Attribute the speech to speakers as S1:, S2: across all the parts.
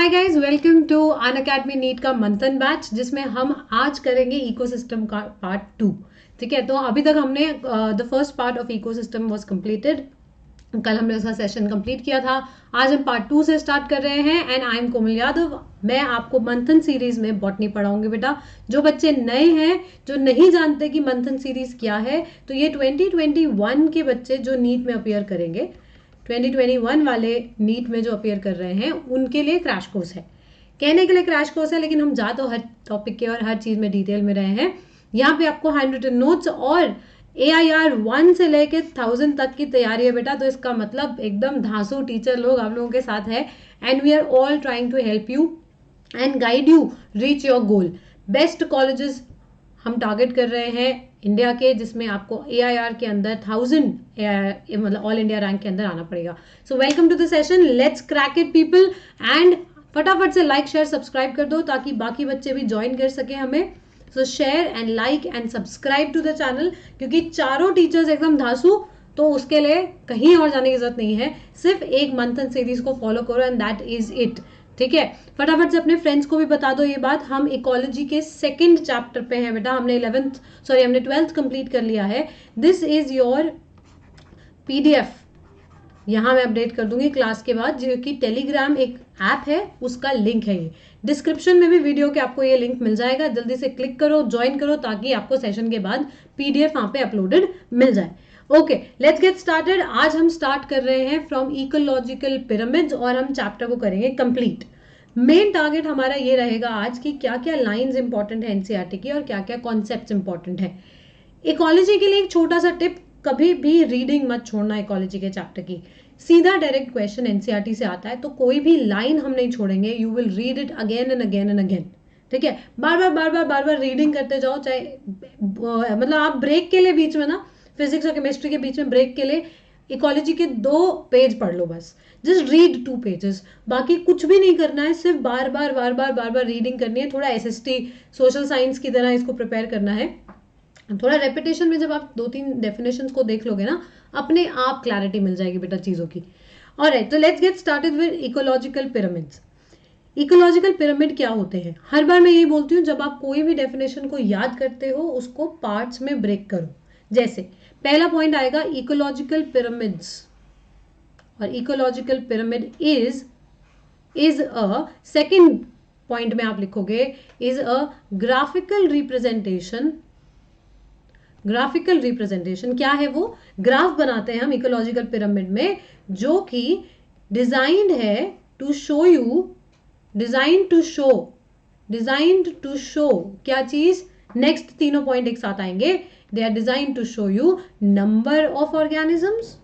S1: Hi guys, welcome to Unacademy NEET का Manthan batch, जिसमें हम आज करेंगे इकोसिस्टम का पार्ट 2। ठीक है, तो अभी तक हमने the first part of ecosystem was completed. कल हमने उसका सेशन कंप्लीट किया था। आज हम पार्ट 2 से स्टार्ट कर रहे हैं एंड आई एम कोमल यादव। मैं आपको मंथन सीरीज में बॉटनी पढ़ाऊंगी बेटा। जो बच्चे नए हैं, जो नहीं जानते कि मंथन सीरीज क्या है, तो ये 2021 के बच्चे जो नीट में अपीयर करेंगे, 2021 वाले नीट में जो अपीयर कर रहे हैं, उनके लिए क्रैश कोर्स है। कहने के लिए क्रैश कोर्स है, लेकिन हम जा तो हर टॉपिक के और हर चीज में डिटेल में रहे हैं। यहाँ पे आपको हैंड रिटन नोट्स और AIR 1 से लेके 1000 तक की तैयारी है बेटा। तो इसका मतलब एकदम धांसू टीचर लोग आप लोगों के साथ है and we are all trying to help you and guide you reach your goal. Best colleges हम टारगेट कर रहे हैं इंडिया के, जिसमें आपको AIR के अंदर 1000 AIR मतलब ऑल इंडिया रैंक के अंदर आना पड़ेगा। So welcome to the session, let's crack it people. And फटाफट से लाइक शेयर सब्सक्राइब कर दो ताकि बाकी बच्चे भी ज्वाइन कर सके हमें। So share and like and subscribe to the channel, क्योंकि चारों टीचर्स एकदम धांसू, तो उसके लिए कहीं और जाने की जरूरत नहीं है। सिर्फ एक मंथन सीरीज को फॉलो करो एंड दैट इज इट। ठीक है, फटाफट से अपने फ्रेंड्स को भी बता दो ये बात। हम इकोलॉजी के सेकंड चैप्टर पे हैं बेटा। हमने 12th कंप्लीट कर लिया है। This is your PDF। यहाँ मैं अपडेट कर दूंगी क्लास के बाद, जो कि टेलीग्राम एक ऐप है, उसका लिंक है ये। डिस्क्रिप्शन में भी वीडियो के आपको ये लिंक मिल जाएगा। जल्दी से क्लिक करो, ज्वाइन करो, ताकि आपको सेशन के बाद PDF वहां पे अपलोडेड मिल जाए। Okay, let's get started. आज हम स्टार्ट कर रहे हैं फ्रॉम इकोलॉजिकल पिरामिड्स और हम चैप्टर को करेंगे कंप्लीट। मेन टारगेट हमारा ये रहेगा आज की क्या क्या लाइंस इंपॉर्टेंट है NCERT की और क्या क्या कॉन्सेप्ट्स इंपॉर्टेंट है। इकोलॉजी के लिए एक छोटा सा टिप, कभी भी रीडिंग मत छोड़ना इकोलॉजी के चैप्टर की। सीधा डायरेक्ट क्वेश्चन NCERT से आता है, तो कोई भी लाइन हम नहीं छोड़ेंगे। You will read it again and again and again. ठीक है, बार बार रीडिंग करते जाओ। चाहे मतलब आप ब्रेक के लिए बीच में ना, फिजिक्स और केमिस्ट्री के बीच में ब्रेक के लिए इकोलॉजी के 2 पेज पढ़ लो बस। जस्ट रीड 2 पेजेस, बाकी कुछ भी नहीं करना है। सिर्फ बार बार रीडिंग करनी है। थोड़ा SST सोशल साइंस की तरह इसको प्रिपेयर करना है। थोड़ा रेपिटेशन में जब आप 2-3 डेफिनेशंस को देख लोगे ना, अपने आप क्लैरिटी मिल जाएगी बेटा चीजों की। ऑलराइट, तो let's get started with ecological pyramids. Ecological pyramid क्या होते हैं? हर बार मैं यही बोलती हूँ, जब आप कोई भी डेफिनेशन को याद करते हो, उसको पार्ट्स में ब्रेक करो। जैसे पहला पॉइंट आएगा इकोलॉजिकल पिरामिड्स, और ecological pyramid is a, second point में आप लिखोगे is a graphical representation. Graphical representation क्या है? वो ग्राफ बनाते हैं हम इकोलॉजिकल पिरामिड में, जो कि डिजाइंड है to show you, designed to show क्या चीज? नेक्स्ट तीनों पॉइंट एक साथ आएंगे। They are designed to show you number of organisms,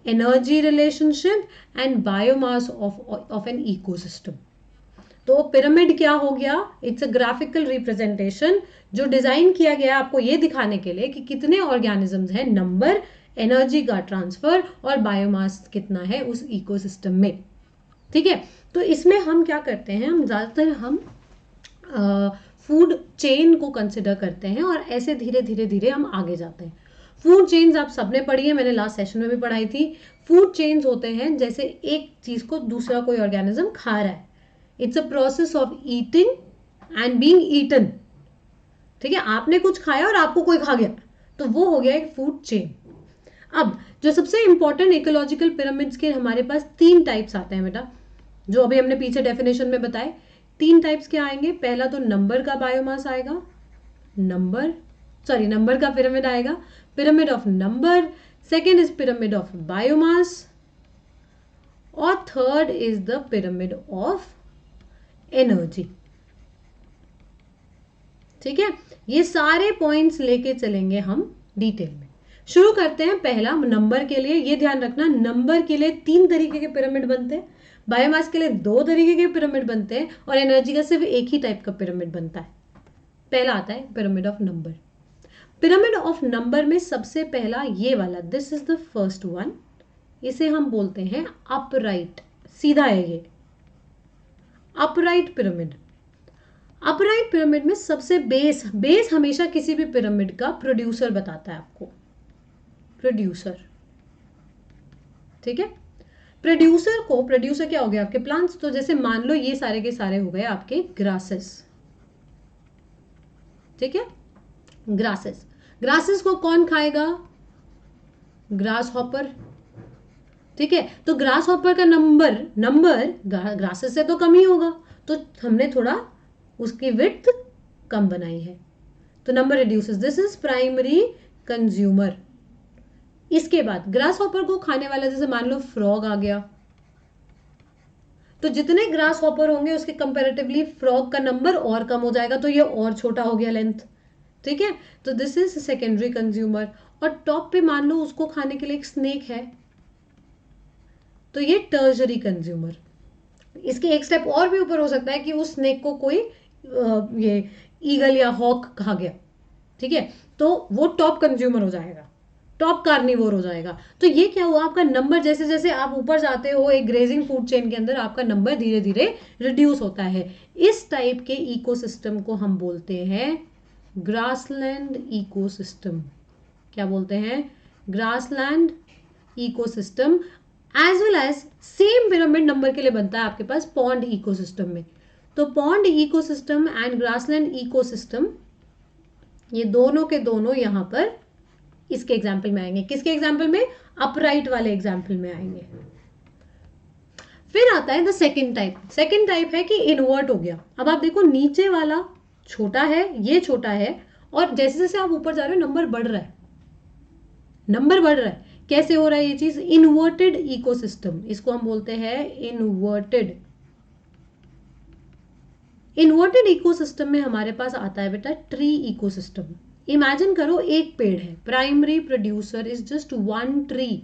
S1: energy relationship and biomass of an ecosystem. तो पिरामिड क्या हो गया? इट्स अ ग्राफिकल रिप्रेजेंटेशन जो डिजाइन किया गया आपको ये दिखाने के लिए कि कितने ऑर्गेनिजम्स हैं, नंबर, एनर्जी का ट्रांसफर और बायोमास कितना है उस इकोसिस्टम में। ठीक है, तो इसमें हम क्या करते हैं, हम ज्यादातर हम फूड चेन को कंसिडर करते हैं और ऐसे धीरे धीरे हम आगे जाते हैं। फूड चेन्स आप सबने पढ़ी है, मैंने लास्ट सेशन में भी पढ़ाई थी। फूड चेन्स होते हैं जैसे एक चीज को दूसरा कोई ऑर्गेनिज्म खा रहा है। It's a process of eating and being eaten. ठीक है, आपने कुछ खाया और आपको कोई खा गया, तो वो हो गया एक फूड चेन। अब जो सबसे इंपॉर्टेंट इकोलॉजिकल पिरामिड्स के हमारे पास 3 टाइप्स आते हैं बेटा, जो अभी हमने पीछे डेफिनेशन में बताए। 3 टाइप्स क्या आएंगे? पहला तो नंबर का बायोमास आएगा, नंबर का पिरामिड आएगा, pyramid of number. Second is pyramid of biomass, और third is the pyramid of energy. ठीक है, ये सारे पॉइंट्स लेके चलेंगे हम डिटेल में। शुरू करते हैं पहला नंबर के लिए। ये ध्यान रखना, नंबर के लिए 3 तरीके के पिरामिड बनते हैं, बायोमास के लिए 2 तरीके के पिरामिड बनते हैं, और एनर्जी का सिर्फ एक ही टाइप का पिरामिड बनता है। पहला आता है pyramid of number. Pyramid of number में सबसे पहला ये वाला, this is the first one, इसे हम बोलते हैं अपराइट। सीधा है ये अपराइट पिरामिड। अपराइट पिरामिड में सबसे बेस हमेशा किसी भी पिरामिड का प्रोड्यूसर बताता है आपको, प्रोड्यूसर। ठीक है, प्रोड्यूसर क्या हो गया आपके प्लांट्स, तो जैसे मान लो ये सारे के सारे हो गए आपके ग्रासेस, ठीक है, ग्रासेस। ग्रासेस को कौन खाएगा, ग्रास हॉपर, ठीक है। तो ग्रास हॉपर का नंबर ग्रासेस से तो कम ही होगा, तो हमने थोड़ा उसकी विड्थ कम बनाई है, तो number reduces, this is primary consumer. इसके बाद ग्रास हॉपर को खाने वाला जैसे मान लो फ्रॉग आ गया, तो जितने ग्रास हॉपर होंगे उसके कंपैरेटिवली फ्रॉग का नंबर और कम हो जाएगा, तो ये और छोटा हो गया लेंथ, ठीक है। तो दिस इज सेकेंडरी कंज्यूमर। और टॉप पे मान लो उसको खाने के लिए एक स्नेक है, तो ये टर्जरी कंज्यूमर। इसके एक स्टेप और भी ऊपर हो सकता है कि उस स्नेक को कोई ये ईगल या हॉक खा गया, ठीक है, तो वो टॉप कंज्यूमर हो जाएगा, टॉप कार्निवोर हो जाएगा। तो ये क्या हुआ, आपका नंबर जैसे जैसे आप ऊपर जाते हो एक ग्रेजिंग फूड चेन के अंदर, आपका नंबर धीरे धीरे रिड्यूस होता है। इस टाइप के इकोसिस्टम को हम बोलते हैं ग्रासलैंड इकोसिस्टम। क्या बोलते हैं, grassland ecosystem. As well as same pyramid number के लिए बनता है आपके पास पॉन्ड इकोसिस्टम में। तो pond ecosystem and grassland ecosystem, ये दोनों के दोनों यहां पर इसके एग्जाम्पल में आएंगे। किसके एग्जाम्पल में, अपराइट वाले एग्जाम्पल में आएंगे। फिर आता है the second type. Second type है कि इन्वर्ट हो गया। अब आप देखो नीचे वाला छोटा है, ये छोटा है, और जैसे जैसे आप ऊपर जा रहे हो नंबर बढ़ रहा है, नंबर बढ़ रहा है। कैसे हो रहा है ये चीज, इन्वर्टेड इकोसिस्टम, इसको हम बोलते हैं इन्वर्टेड। इन्वर्टेड इकोसिस्टम में हमारे पास आता है बेटा ट्री इकोसिस्टम। इमेजिन करो एक पेड़ है, primary producer is just one tree,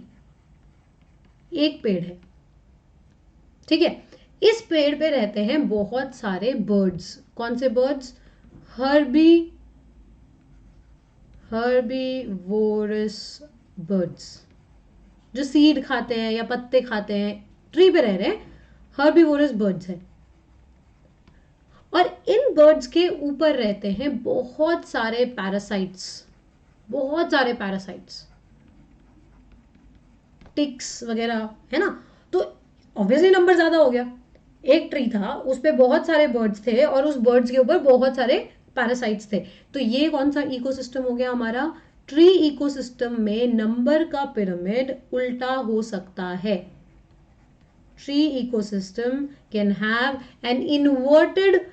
S1: एक पेड़ है, ठीक है। इस पेड़ पे रहते हैं बहुत सारे बर्ड्स। कौन से बर्ड्स, हर्बीवोरस बर्ड्स, जो सीड खाते हैं या पत्ते खाते हैं, ट्री पे रह रहे हैं, हर्बीवोरस बर्ड्स हैं। और इन बर्ड्स के ऊपर रहते हैं बहुत सारे पैरासाइट्स, बहुत सारे पैरासाइट्स, टिक्स वगैरह, है ना। तो ऑब्वियसली नंबर ज्यादा हो गया। एक ट्री था, उस पे बहुत सारे बर्ड्स थे, और उस बर्ड्स के ऊपर बहुत सारे पैरासाइट्स थे। तो ये कौन सा इकोसिस्टम हो गया हमारा, ट्री इकोसिस्टम में नंबर का पिरामिड उल्टा हो सकता है। Tree ecosystem can have an inverted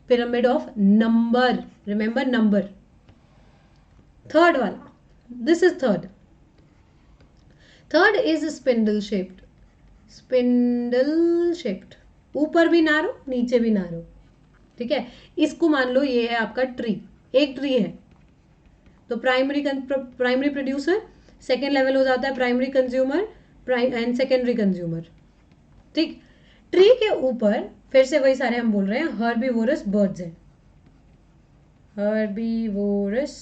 S1: pyramid of number, remember number। Third वाला, this is third is spindle shaped, ऊपर भी नारो नीचे भी नारो, ठीक है। इसको मान लो ये है आपका ट्री, एक ट्री है, तो प्राइमरी प्रोड्यूसर, सेकेंड लेवल हो जाता है primary consumer and secondary consumer, ठीक। ट्री के ऊपर फिर से वही सारे हम बोल रहे हैं हर्बीवोरस बर्ड्स हैं, हर्बीवोरस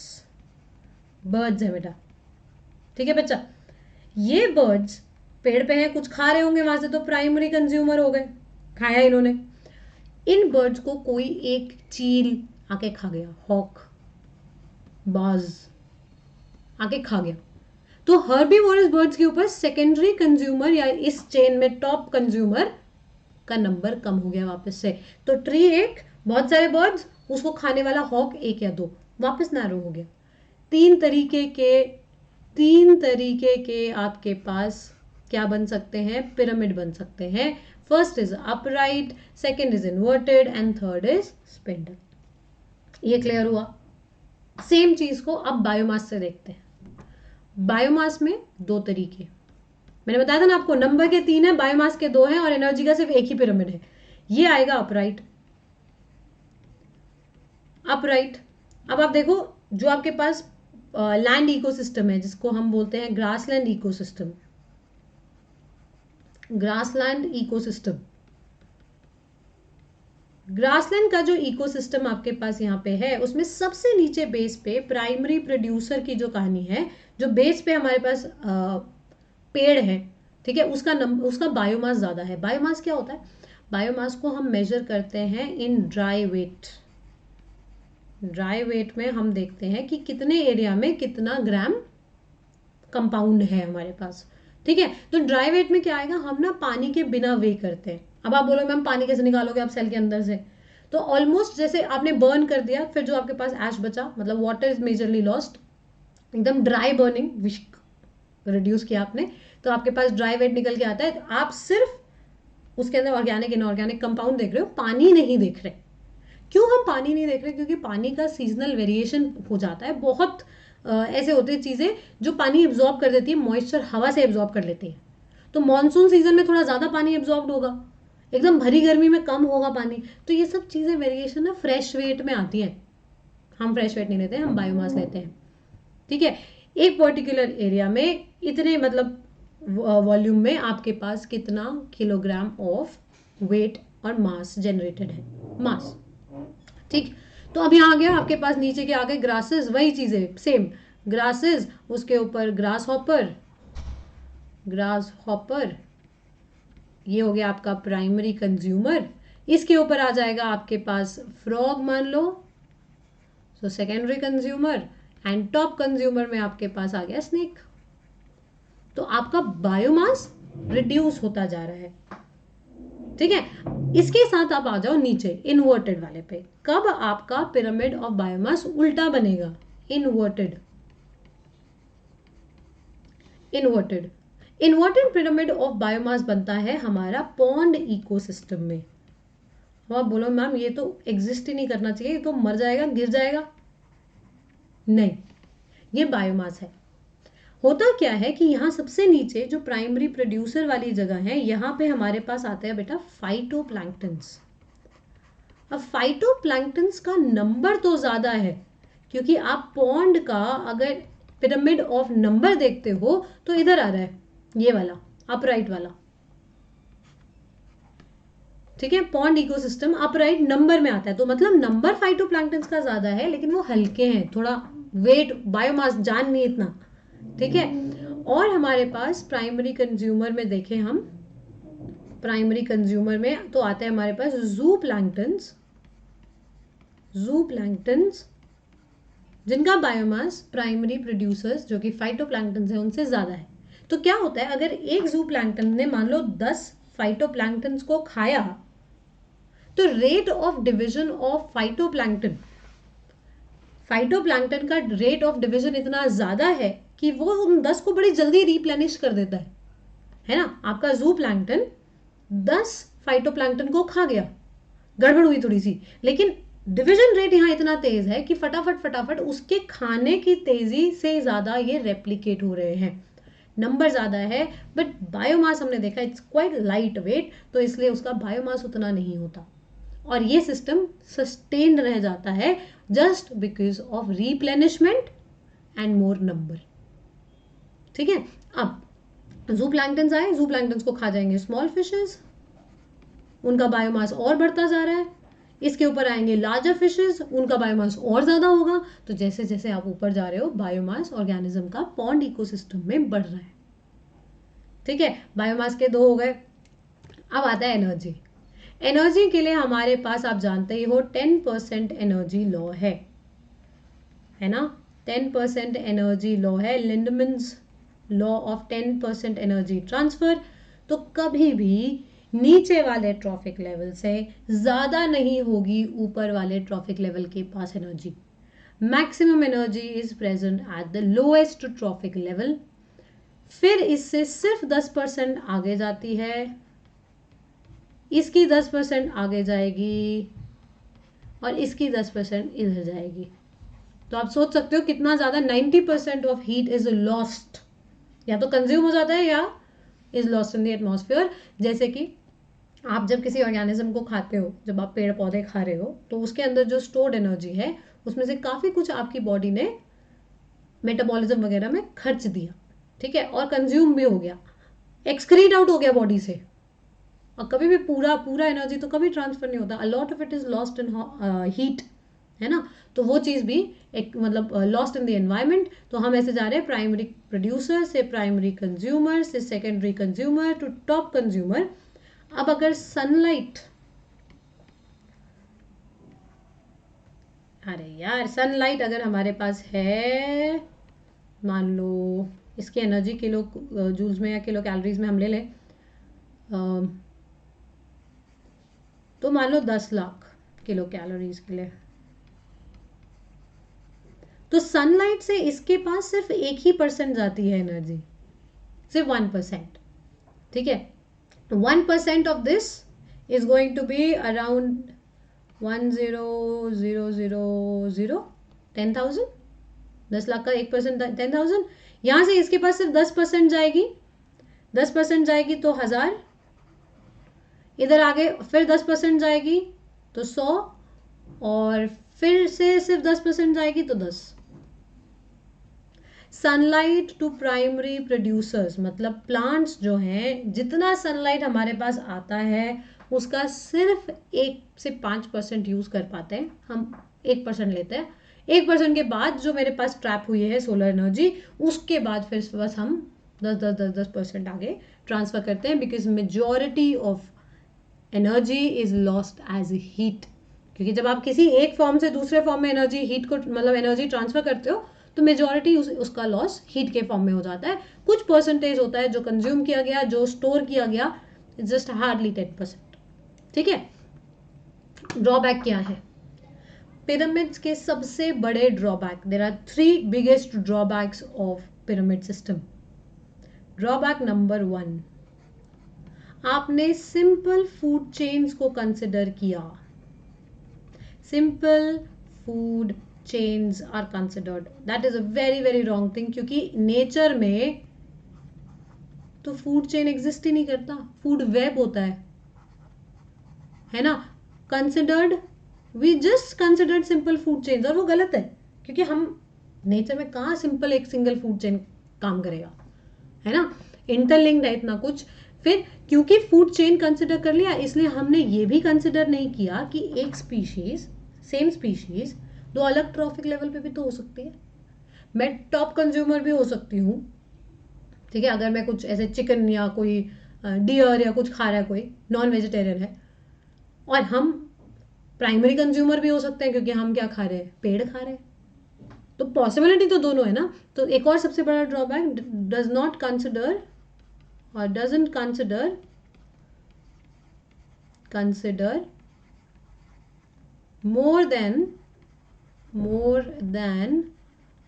S1: बर्ड्स है बेटा, ठीक है बच्चा। ये बर्ड्स पेड़ पे हैं, कुछ खा रहे होंगे वहां से, तो प्राइमरी कंज्यूमर हो गए, खाया इन्होंने। इन बर्ड्स को कोई एक चील आके खा गया, हॉक, बाज आके खा गया, तो हर्बीवोरस बर्ड्स के ऊपर सेकेंडरी कंज्यूमर या इस चेन में टॉप कंज्यूमर का नंबर कम हो गया वापस से। तो ट्री एक, बहुत सारे बर्ड्स, उसको खाने वाला हॉक एक या दो, वापस नैरो हो गया। तीन तरीके के आपके पास क्या बन सकते हैं, पिरामिड बन सकते हैं। First is upright, second is inverted and third is spindle. ये क्लियर हुआ। सेम चीज को अब बायोमास से देखते हैं। बायोमास में दो तरीके, मैंने बताया था ना आपको, नंबर के 3 है, बायोमास के 2 हैं, और एनर्जी का सिर्फ एक ही पिरामिड है। ये आएगा अपराइट। अब आप देखो, जो आपके पास लैंड इकोसिस्टम है, जिसको हम बोलते हैं ग्रासलैंड इकोसिस्टम, ग्रासलैंड का जो इकोसिस्टम आपके पास यहाँ पे है, उसमें सबसे नीचे बेस पे प्राइमरी प्रोड्यूसर की जो कहानी है, जो बेस पे हमारे पास पेड़ है, ठीक है, उसका बायोमास ज्यादा है। बायोमास क्या होता है, बायोमास को हम मेजर करते हैं in dry weight. Dry weight में हम देखते हैं कि कितने एरिया में कितना ग्राम कंपाउंड है हमारे पास। ठीक है, तो ड्राई वेट में क्या आएगा, हम ना पानी के बिना वे करते हैं। अब आप बोलो मैम पानी कैसे निकालोगे आप सेल के अंदर से, तो ऑलमोस्ट जैसे आपने बर्न कर दिया, फिर जो आपके पास ऐश बचा, मतलब वाटर इज मेजरली लॉस्ट, एकदम ड्राई बर्निंग, विस्क रिड्यूस किया आपने, तो आपके पास ड्राई वेट निकल के आता है। तो आप सिर्फ उसके अंदर ऑर्गेनिक इनऑर्गेनिक कंपाउंड देख रहे हो, पानी नहीं देख रहे। क्यों हम पानी नहीं देख रहे, क्योंकि पानी का सीजनल वेरिएशन हो जाता है, बहुत ऐसे होते हैं चीज़ें जो पानी एब्जॉर्ब कर देती है, मॉइस्चर हवा से एब्जॉर्ब कर लेती है। तो मानसून सीजन में थोड़ा ज़्यादा पानी एब्जॉर्ब होगा, एकदम भरी गर्मी में कम होगा पानी। तो ये सब चीज़ें वेरिएशन ना फ्रेश वेट में आती हैं। हम फ्रेश वेट नहीं लेते हैं, हम बायोमास लेते हैं। ठीक है, एक पर्टिकुलर एरिया में इतने मतलब वॉल्यूम में आपके पास कितना किलोग्राम ऑफ वेट और मास जनरेटेड है, मास। ठीक, तो अब यहाँ आ गया आपके पास, नीचे के आ गए ग्रासेस, वही चीजें सेम, ग्रासेस, उसके ऊपर ग्रास हॉपर, ग्रास हॉपर, ये हो गया आपका प्राइमरी कंज्यूमर। इसके ऊपर आ जाएगा आपके पास फ्रॉग मान लो, so secondary consumer, and top consumer में आपके पास आ गया स्नेक। तो आपका बायोमास रिड्यूस होता जा रहा है। ठीक है, इसके साथ आप आ जाओ नीचे इन्वर्टेड वाले पे। कब आपका पिरामिड ऑफ बायोमास उल्टा बनेगा, inverted, inverted, inverted pyramid of biomass बनता है हमारा पॉन्ड इकोसिस्टम में। अब आप बोलो मैम ये तो एग्जिस्ट ही नहीं करना चाहिए, ये तो मर जाएगा, गिर जाएगा। नहीं, ये बायोमास है। होता क्या है कि यहाँ सबसे नीचे जो प्राइमरी प्रोड्यूसर वाली जगह है, यहाँ पे हमारे पास आता है बेटा फाइटोप्लैंक्टन्स। अब फाइटोप्लैंक्टन्स का नंबर तो ज्यादा है, क्योंकि आप पॉन्ड का अगर पिरामिड ऑफ नंबर देखते हो तो इधर आ रहा है, ये वाला अपराइट वाला। ठीक है, पॉन्ड इकोसिस्टम अपराइट नंबर में आता है, तो मतलब नंबर फाइटोप्लैंक्टन्स का ज्यादा है, लेकिन वो हल्के हैं, थोड़ा वेट बायोमास जान नहीं इतना। ठीक है, और हमारे पास प्राइमरी कंज्यूमर में देखें हम, प्राइमरी कंज्यूमर में तो आता है हमारे पास जू प्लैंक्टन्स, जू प्लैंक्टन्स, जिनका बायोमास प्राइमरी प्रोड्यूसर्स जो कि फाइटोप्लैंक्टन्स है उनसे ज्यादा है। तो क्या होता है, अगर एक जू प्लैंक्टन ने मान लो 10 फाइटोप्लैंक्टन्स को खाया, तो rate of division of phytoplankton, phytoplankton का रेट ऑफ डिवीजन इतना ज्यादा है कि वो उन 10 को बड़ी जल्दी रिप्लेनिश कर देता है ना। आपका जू प्लैंक्टन 10 फाइटोप्लैंक्टन को खा गया, गड़बड़ हुई थोड़ी सी, लेकिन डिवीजन रेट यहाँ इतना तेज है कि फटाफट फटाफट उसके खाने की तेजी से ज्यादा ये रेप्लिकेट हो रहे हैं, नंबर ज्यादा है। बट बायोमास हमने देखा इट्स क्वाइट लाइट वेट, तो इसलिए उसका बायोमास उतना नहीं होता, और ये सिस्टम सस्टेन रह जाता है just because of replenishment and more number. ठीक है, अब जू प्लैंक्टन्स आए, जू प्लैंक्टन्स को खा जाएंगे स्मॉल फिशेस, उनका बायोमास और बढ़ता जा रहा है। इसके ऊपर आएंगे लार्जर फिशेस, उनका बायोमास और ज्यादा होगा। तो जैसे जैसे आप ऊपर जा रहे हो, बायोमास ऑर्गेनिज्म का पॉन्ड इकोसिस्टम में बढ़ रहा है। ठीक है, बायोमास के दो हो गए। अब आता है एनर्जी। एनर्जी के लिए हमारे पास आप जानते ही हो 10% एनर्जी लॉ है ना, 10% एनर्जी लॉ है, लिंडमैन्स लॉ ऑफ 10% एनर्जी ट्रांसफर। तो कभी भी नीचे वाले ट्रॉफिक लेवल से ज्यादा नहीं होगी ऊपर वाले ट्रॉफिक लेवल के पास energy. Maximum energy is present at the lowest trophic level, फिर इससे सिर्फ 10% आगे जाती है, इसकी 10% आगे जाएगी, और इसकी 10% इधर जाएगी। तो आप सोच सकते हो कितना ज्यादा, 90% ऑफ हीट इज लॉस्ट, या तो कंज्यूम हो जाता है या is lost in the atmosphere. जैसे कि आप जब किसी ऑर्गेनिज्म को खाते हो, जब आप पेड़ पौधे खा रहे हो, तो उसके अंदर जो स्टोर्ड एनर्जी है उसमें से काफी कुछ आपकी बॉडी ने मेटाबॉलिज्म वगैरह में खर्च दिया, ठीक है, और कंज्यूम भी हो गया, एक्सक्रीट आउट हो गया बॉडी से। और कभी भी पूरा पूरा एनर्जी तो कभी ट्रांसफर नहीं होता, अ lot of it is lost in heat, है ना। तो वो चीज भी एक मतलब लॉस्ट इन द एनवायरमेंट। तो हम ऐसे जा रहे हैं प्राइमरी प्रोड्यूसर से प्राइमरी कंज्यूमर से secondary consumer to top consumer. अब अगर सनलाइट, अरे यार सनलाइट अगर हमारे पास है मान लो इसकी एनर्जी किलो जूल्स में या किलो कैलोरीज में हम ले लें, तो मान लो 10 लाख किलो कैलोरीज के लिए, तो सनलाइट से इसके पास सिर्फ 1% जाती है एनर्जी, सिर्फ 1%, ठीक है। 1% of this is going to be around 10,000, 10,000, 10 lakh का 1% 10,000, यहां से इसके पास सिर्फ 10% जाएगी, 10% जाएगी तो 1000, इधर आगे फिर 10% जाएगी तो 100, और फिर से सिर्फ 10% जाएगी तो 10। सनलाइट टू प्राइमरी प्रोड्यूसर्स, मतलब प्लांट्स जो हैं, जितना सनलाइट हमारे पास आता है उसका सिर्फ 1 से 5% यूज कर पाते हैं, हम 1% लेते हैं। 1% के बाद जो मेरे पास ट्रैप हुई है सोलर एनर्जी, उसके बाद फिर बस हम 10% आगे ट्रांसफर करते हैं, because majority of energy is lost as heat. क्योंकि जब आप किसी एक फॉर्म से दूसरे फॉर्म में एनर्जी हीट को मतलब एनर्जी ट्रांसफर करते हो, तो मेजॉरिटी उसका लॉस हीट के फॉर्म में हो जाता है। कुछ परसेंटेज होता है जो कंज्यूम किया गया, जो स्टोर किया गया, जस्ट हार्डली 10%, ठीक है। ड्रॉबैक क्या है पिरामिड्स के? सबसे बड़े drawback, there are 3 biggest drawbacks of pyramid system. Drawback number 1, आपने सिंपल फूड चेन्स को कंसिडर किया। Simple food chains are considered, that is a very very wrong thing, क्योंकि नेचर में तो फूड चेन एग्जिस्ट ही नहीं करता, फूड वेब होता है ना। Considered, we just considered simple food chains, और वो गलत है, क्योंकि हम नेचर में कहाँ सिंपल एक सिंगल फूड चेन काम करेगा, है ना। इंटरलिंक्ड है इतना कुछ। फिर क्योंकि फूड चेन कंसिडर कर लिया, इसलिए हमने ये भी कंसिडर नहीं किया कि एक स्पीशीज, सेम स्पीशीज, 2 अलग ट्रॉफिक लेवल पे भी तो हो सकती है। मैं टॉप कंज्यूमर भी हो सकती हूँ, ठीक है, अगर मैं कुछ ऐसे चिकन या कोई डियर या कुछ खा रहा है, कोई नॉन वेजिटेरियन है, और हम प्राइमरी कंज्यूमर भी हो सकते हैं, क्योंकि हम क्या खा रहे हैं, पेड़ खा रहे हैं, तो पॉसिबिलिटी तो दोनों है ना। तो एक और सबसे बड़ा drawback, does not consider or doesn't consider more than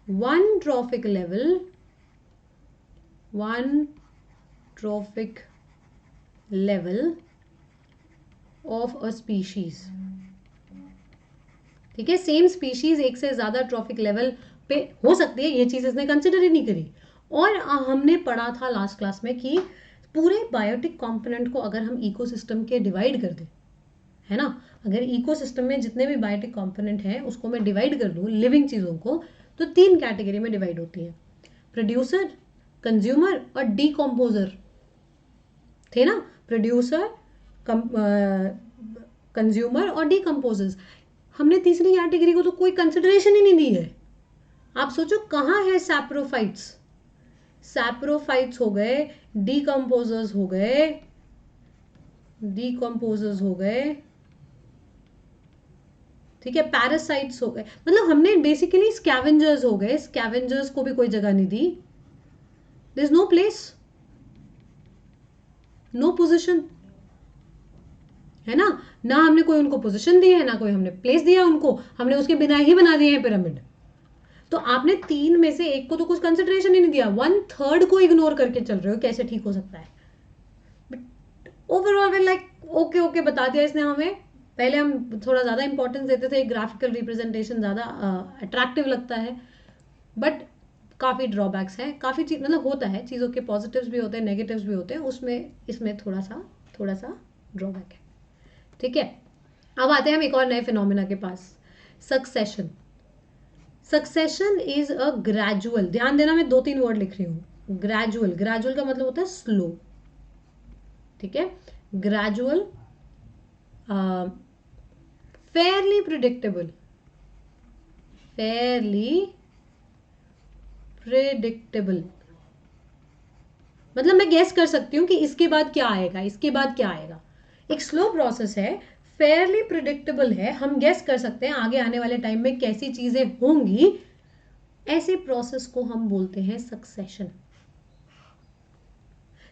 S1: one trophic level of a species, ठीक है। सेम स्पीशीज एक से ज्यादा ट्रॉफिक लेवल पे हो सकती है, ये चीज इसने कंसिडर ही नहीं करी। और हमने पढ़ा था लास्ट क्लास में कि पूरे बायोटिक कंपोनेंट को अगर हम इकोसिस्टम के डिवाइड कर दें, है ना, अगर इकोसिस्टम में जितने भी बायोटिक कंपोनेंट हैं उसको मैं डिवाइड कर दूं लिविंग चीजों को, तो 3 कैटेगरी में डिवाइड होती है, प्रोड्यूसर, कंज्यूमर और डीकम्पोजर, थे ना। प्रोड्यूसर, कंज्यूमर और डीकम्पोजर्स। हमने तीसरी कैटेगरी को तो कोई कंसिडरेशन ही नहीं दी है। आप सोचो कहाँ है सैप्रोफाइट्स, सैप्रोफाइट्स हो गए, डीकम्पोजर्स हो गए, ठीक है, पैरासाइट्स हो गए, मतलब हमने बेसिकली स्कैवेंजर्स हो गए, स्कैवेंजर्स को भी कोई जगह नहीं दी। There is no place, no position, है ना हमने कोई उनको पोजीशन दी है, ना कोई हमने प्लेस दिया उनको, हमने उसके बिना ही बना दिए हैं पिरामिड। तो आपने 3 में से एक को तो कुछ कंसिडरेशन ही नहीं दिया, 1/3 को इग्नोर करके चल रहे हो, कैसे ठीक हो सकता है। ओवरऑल लाइक ओके बता दिया इसने हमें। पहले हम थोड़ा ज्यादा इंपॉर्टेंस देते थे, ग्राफिकल रिप्रेजेंटेशन ज्यादा अट्रैक्टिव लगता है, बट काफी ड्रॉबैक्स हैं, काफी चीज मतलब होता है, चीजों के पॉजिटिव्स भी होते हैं, नेगेटिव्स भी होते हैं, उसमें इसमें थोड़ा सा ड्रॉबैक है, ठीक है। अब आते हैं हम एक और नए फिनोमिना के पास, succession. Succession is a gradual, ध्यान देना मैं 2-3 वर्ड लिख रही हूं, ग्रेजुअल का मतलब होता है स्लो, ठीक है। ग्रेजुअल, फेयरली प्रिडिक्टेबल, मतलब मैं गेस कर सकती हूं कि इसके बाद क्या आएगा, एक स्लो प्रोसेस है, फेयरली प्रिडिक्टेबल है, हम गेस कर सकते हैं आगे आने वाले टाइम में कैसी चीजें होंगी, ऐसे प्रोसेस को हम बोलते हैं सक्सेशन।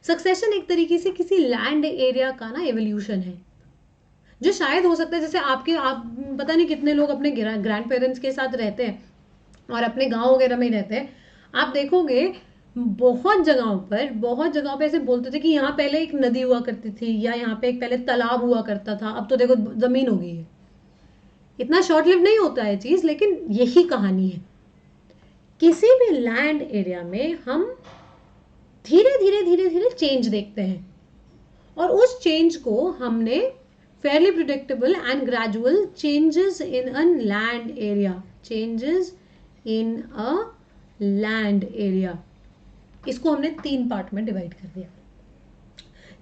S1: सक्सेशन एक तरीके से किसी लैंड एरिया का ना एवोल्यूशन है, जो शायद हो सकता है जैसे आप पता नहीं कितने लोग अपने ग्रैंड पेरेंट्स के साथ रहते हैं और अपने गांव वगैरह में ही रहते हैं, आप देखोगे बहुत जगहों पे ऐसे बोलते थे कि यहाँ पहले एक नदी हुआ करती थी, या यहाँ पे एक पहले तालाब हुआ करता था, अब तो देखो जमीन हो गई है। इतना शॉर्ट लिव नहीं होता है चीज, लेकिन यही कहानी है। किसी भी लैंड एरिया में हम धीरे धीरे धीरे धीरे चेंज देखते हैं, और उस चेंज को हमने fairly predictable and gradual changes in a land area, changes in a land area, इसको हमने 3 पार्ट में डिवाइड कर दिया।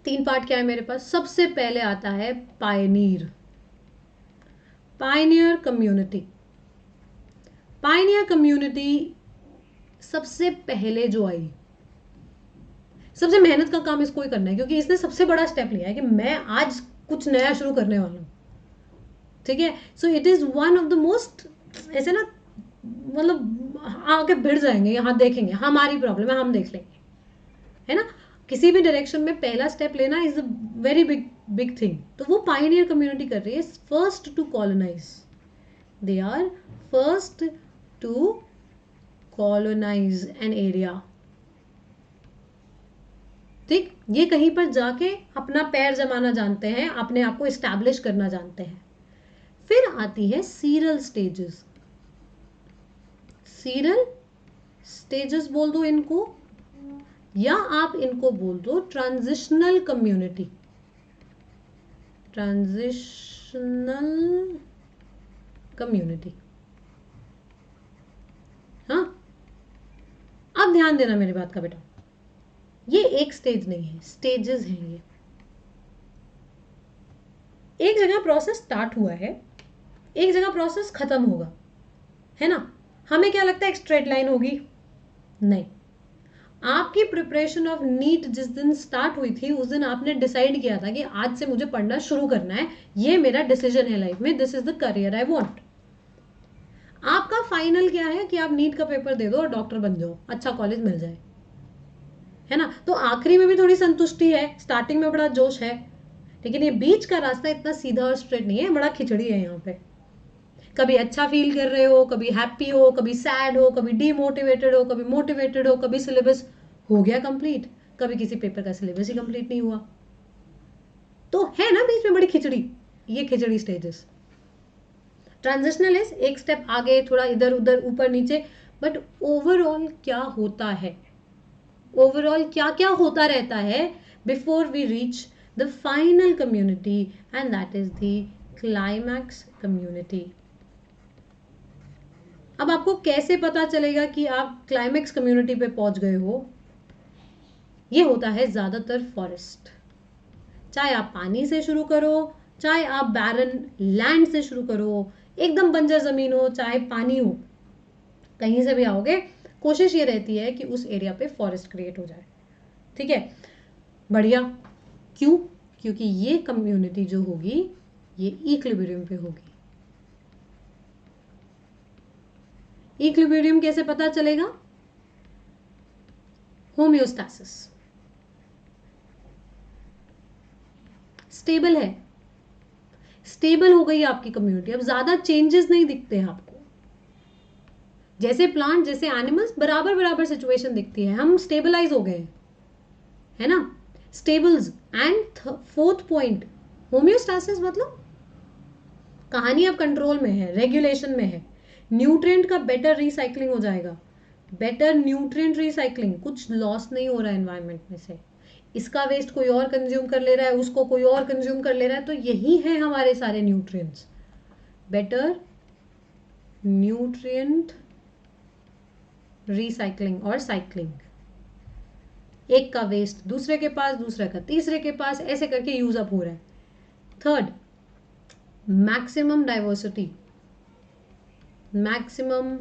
S1: 3 पार्ट क्या है मेरे पास? सबसे पहले आता है पायनियर कम्युनिटी। पायनियर कम्युनिटी सबसे पहले जो आई, सबसे मेहनत का काम इसको ही करना है, क्योंकि इसने सबसे बड़ा स्टेप लिया है कि मैं आज कुछ नया शुरू करने वाला हूँ, ठीक है। So it is one of the most, ऐसे ना मतलब आके भिड़ जाएंगे, यहाँ देखेंगे हमारी प्रॉब्लम है, हम देख लेंगे, है ना। किसी भी डायरेक्शन में पहला स्टेप लेना is a very big thing. तो वो पायनियर कम्युनिटी कर रही है, first to colonise, they are first to colonise an area, ठीक। ये कहीं पर जाके अपना पैर जमाना जानते हैं, अपने आप को एस्टैब्लिश करना जानते हैं। फिर आती है सीरल स्टेजेस। सीरल स्टेजेस बोल दो इनको, या आप इनको बोल दो ट्रांजिशनल कम्युनिटी, ट्रांजिशनल कम्युनिटी। हाँ, अब ध्यान देना मेरी बात का बेटा, ये एक स्टेज नहीं है, स्टेजेस हैं ये। एक जगह प्रोसेस स्टार्ट हुआ है, एक जगह प्रोसेस खत्म होगा, है ना। हमें क्या लगता है एक स्ट्रेट लाइन होगी? नहीं। आपकी प्रिपरेशन ऑफ नीट जिस दिन स्टार्ट हुई थी, उस दिन आपने डिसाइड किया था कि आज से मुझे पढ़ना शुरू करना है, ये मेरा डिसीजन है लाइफ में, this is the career I want. आपका फाइनल क्या है कि आप नीट का पेपर दे दो और डॉक्टर बन जाओ, अच्छा कॉलेज मिल जाए, है ना। तो आखिरी में भी थोड़ी संतुष्टि है, स्टार्टिंग में बड़ा जोश है, लेकिन ये बीच का रास्ता इतना सीधा और स्ट्रेट नहीं है, बड़ा खिचड़ी है यहाँ पे। कभी अच्छा फील कर रहे हो, कभी हैप्पी हो, कभी सैड हो, कभी डीमोटिवेटेड हो, कभी मोटिवेटेड हो, कभी सिलेबस हो गया कंप्लीट, कभी किसी पेपर का सिलेबस ही कंप्लीट नहीं हुआ। तो है ना बीच में बड़ी खिचड़ी, ये खिचड़ी स्टेजेस। ट्रांजिशनल इज एक स्टेप आगे, थोड़ा इधर उधर, ऊपर नीचे, बट ओवरऑल क्या होता है, ओवरऑल क्या क्या होता रहता है before we reach the final community, and that is the climax community. अब आपको कैसे पता चलेगा कि आप क्लाइमैक्स कम्युनिटी पे पहुंच गए हो? ये होता है ज्यादातर फॉरेस्ट, चाहे आप पानी से शुरू करो, चाहे आप बैरन लैंड से शुरू करो, एकदम बंजर जमीन हो, चाहे पानी हो, कहीं से भी आओगे, कोशिश ये रहती है कि उस एरिया पे फॉरेस्ट क्रिएट हो जाए, ठीक है। बढ़िया, क्यों? क्योंकि ये कम्युनिटी जो होगी ये इक्विलिब्रियम पे होगी। इक्विलिब्रियम कैसे पता चलेगा? होम्योस्टैसिस, स्टेबल है, स्टेबल हो गई आपकी कम्युनिटी, अब ज्यादा चेंजेस नहीं दिखते हैं आपको। जैसे प्लांट, जैसे एनिमल्स, बराबर बराबर सिचुएशन दिखती है, हम स्टेबलाइज हो गए, है ना। Stables. And fourth point, homeostasis मतलब कहानी अब कंट्रोल में है, रेगुलेशन में है, न्यूट्रिएंट का बेटर रिसाइकलिंग हो जाएगा, बेटर न्यूट्रिएंट रिसाइकलिंग, कुछ लॉस नहीं हो रहा है एनवायरनमेंट में से, इसका वेस्ट कोई और कंज्यूम कर ले रहा है, उसको कोई और कंज्यूम कर ले रहा है, तो यही है हमारे सारे न्यूट्रिएंट्स, बेटर न्यूट्रिएंट रिसाइकलिंग और साइक्लिंग। एक का वेस्ट दूसरे के पास, दूसरे का तीसरे के पास, ऐसे करके यूज अप हो रहा है। Third, maximum diversity, maximum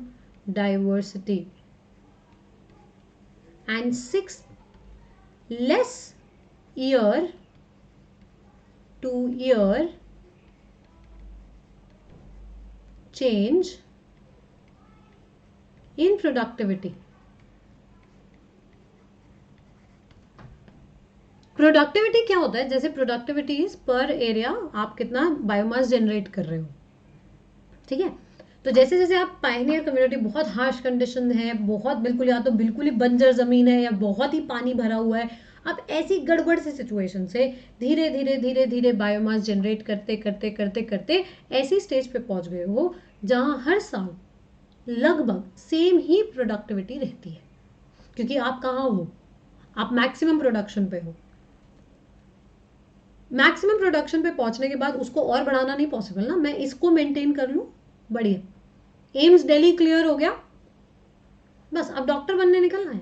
S1: diversity. And six, less year two year change in productivity। Productivity क्या होता है, जैसे प्रोडक्टिविटी इज पर एरिया आप कितना बायोमास जनरेट कर रहे हो, ठीक है। तो जैसे जैसे आप पायनियर कम्युनिटी बहुत हार्श कंडीशन है, बहुत बिल्कुल या तो बिल्कुल ही बंजर जमीन है या बहुत ही पानी भरा हुआ है, आप ऐसी गड़बड़ सी सिचुएशन से धीरे धीरे धीरे धीरे बायोमास जनरेट करते करते करते करते ऐसी स्टेज पे पहुंच गए हो जहां हर साल लगभग सेम ही प्रोडक्टिविटी रहती है, क्योंकि आप कहाँ हो, आप मैक्सिमम प्रोडक्शन पे हो। मैक्सिमम प्रोडक्शन पे पहुंचने के बाद उसको और बढ़ाना नहीं पॉसिबल ना, मैं इसको मेंटेन कर लूं, बढ़िया, एम्स दिल्ली क्लियर हो गया, बस अब डॉक्टर बनने निकलना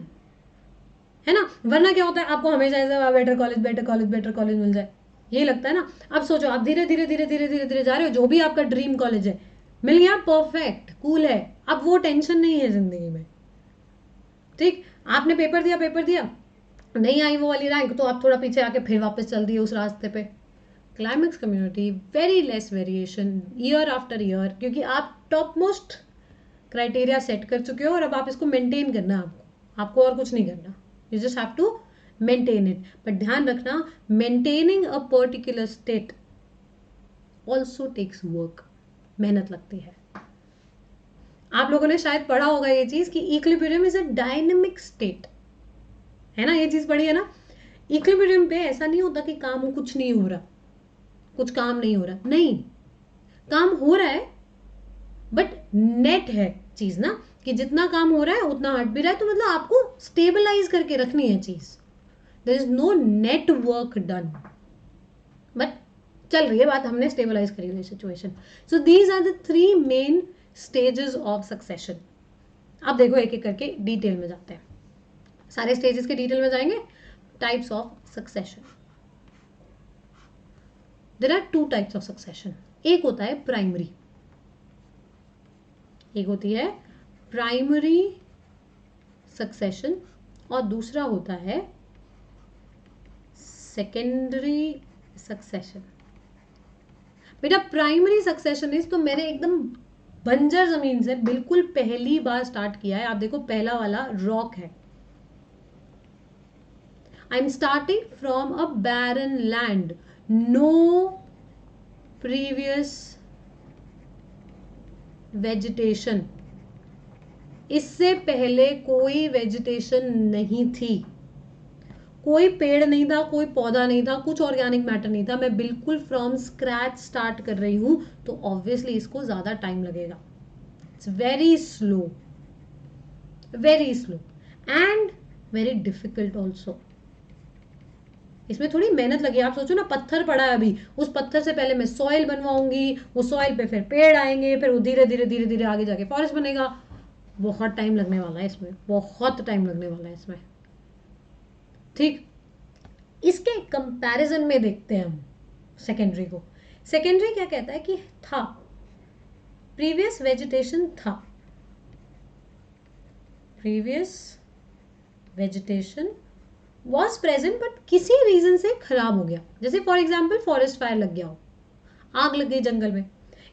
S1: है ना। वरना क्या होता है, आपको हमेशा ऐसा better college better college better college मिल जाए, यही लगता है ना। अब सोचो आप धीरे धीरे धीरे धीरे धीरे धीरे जा रहे हो, जो भी आपका ड्रीम कॉलेज है मिल गया, परफेक्ट कूल है, अब वो टेंशन नहीं है जिंदगी में, ठीक। आपने पेपर दिया, नहीं आई वो वाली रैंक, तो आप थोड़ा पीछे आके फिर वापस चल दिए उस रास्ते पे। Climax community very less variation year after year, क्योंकि आप टॉप मोस्ट क्राइटेरिया सेट कर चुके हो और अब आप इसको मेंटेन करना है, आपको और कुछ नहीं करना, you just have to maintain it. But ध्यान रखना, maintaining a particular state also takes work, मेहनत लगती है। आप लोगों ने शायद पढ़ा होगा ये चीज कि equilibrium is a dynamic state, है ना, ये चीज पढ़ी है ना। इक्विलिब्रियम पे ऐसा नहीं होता कि काम कुछ नहीं हो रहा, कुछ काम नहीं हो रहा, नहीं, काम हो रहा है, बट नेट है चीज ना, कि जितना काम हो रहा है उतना हट भी रहा है, तो मतलब आपको स्टेबलाइज करके रखनी है चीज, there is no net work done, but चल रही है बात, हमने स्टेबलाइज करी हुई situation. So these are the 3 main stages of succession. अब देखो एक एक करके डिटेल में जाते हैं, सारे स्टेजेस के डिटेल में जाएंगे। Types of succession, there are 2 types of succession, एक होता है प्राइमरी, एक होती है प्राइमरी सक्सेशन और दूसरा होता है सेकेंडरी सक्सेशन। बेटा प्राइमरी सक्सेशन इज, तो मैंने एकदम बंजर जमीन से बिल्कुल पहली बार स्टार्ट किया है, आप देखो पहला वाला रॉक है, I am starting from a barren land, no previous vegetation, इससे पहले कोई वेजिटेशन नहीं थी, कोई पेड़ नहीं था, कोई पौधा नहीं था, कुछ ऑर्गेनिक मैटर नहीं था, मैं बिल्कुल फ्रॉम स्क्रैच स्टार्ट कर रही हूं, तो ऑब्वियसली इसको ज्यादा टाइम लगेगा, it's very slow and very difficult also, इसमें थोड़ी मेहनत लगी। आप सोचो ना, पत्थर पड़ा है अभी, उस पत्थर से पहले मैं सॉइल बनवाऊंगी, वो सॉइल पे फिर पेड़ आएंगे, फिर वो धीरे धीरे धीरे धीरे आगे जाके फॉरेस्ट बनेगा, बहुत टाइम लगने वाला है इसमें, बहुत टाइम लगने वाला है इसमें, ठीक। इसके कंपैरिजन में देखते हैं हम सेकेंडरी को। सेकेंडरी क्या कहता है कि था, प्रीवियस वेजिटेशन था, previous vegetation was present but किसी रीजन से खराब हो गया, जैसे फॉर एग्जाम्पल फॉरेस्ट फायर लग गया हो, आग लग गई जंगल में,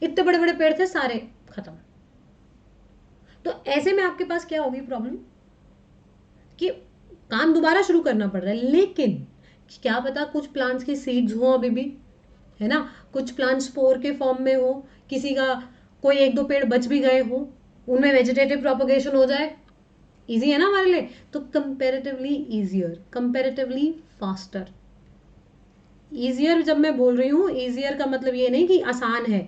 S1: इतने बड़े बड़े पेड़ थे सारे खत्म, तो ऐसे में आपके पास क्या होगी प्रॉब्लम कि काम दोबारा शुरू करना पड़ रहा है, लेकिन क्या पता कुछ प्लांट्स की सीड्स हो अभी भी, है ना, कुछ प्लांट स्पोर के फॉर्म में हो, किसी का कोई 1-2 पेड़ बच भी गए हो, उनमें वेजिटेटिव प्रोपगेशन हो जाए, इजी है ना हमारे लिए, तो comparatively easier, comparatively faster. Easier जब मैं बोल रही हूं, इजियर का मतलब ये नहीं कि आसान है,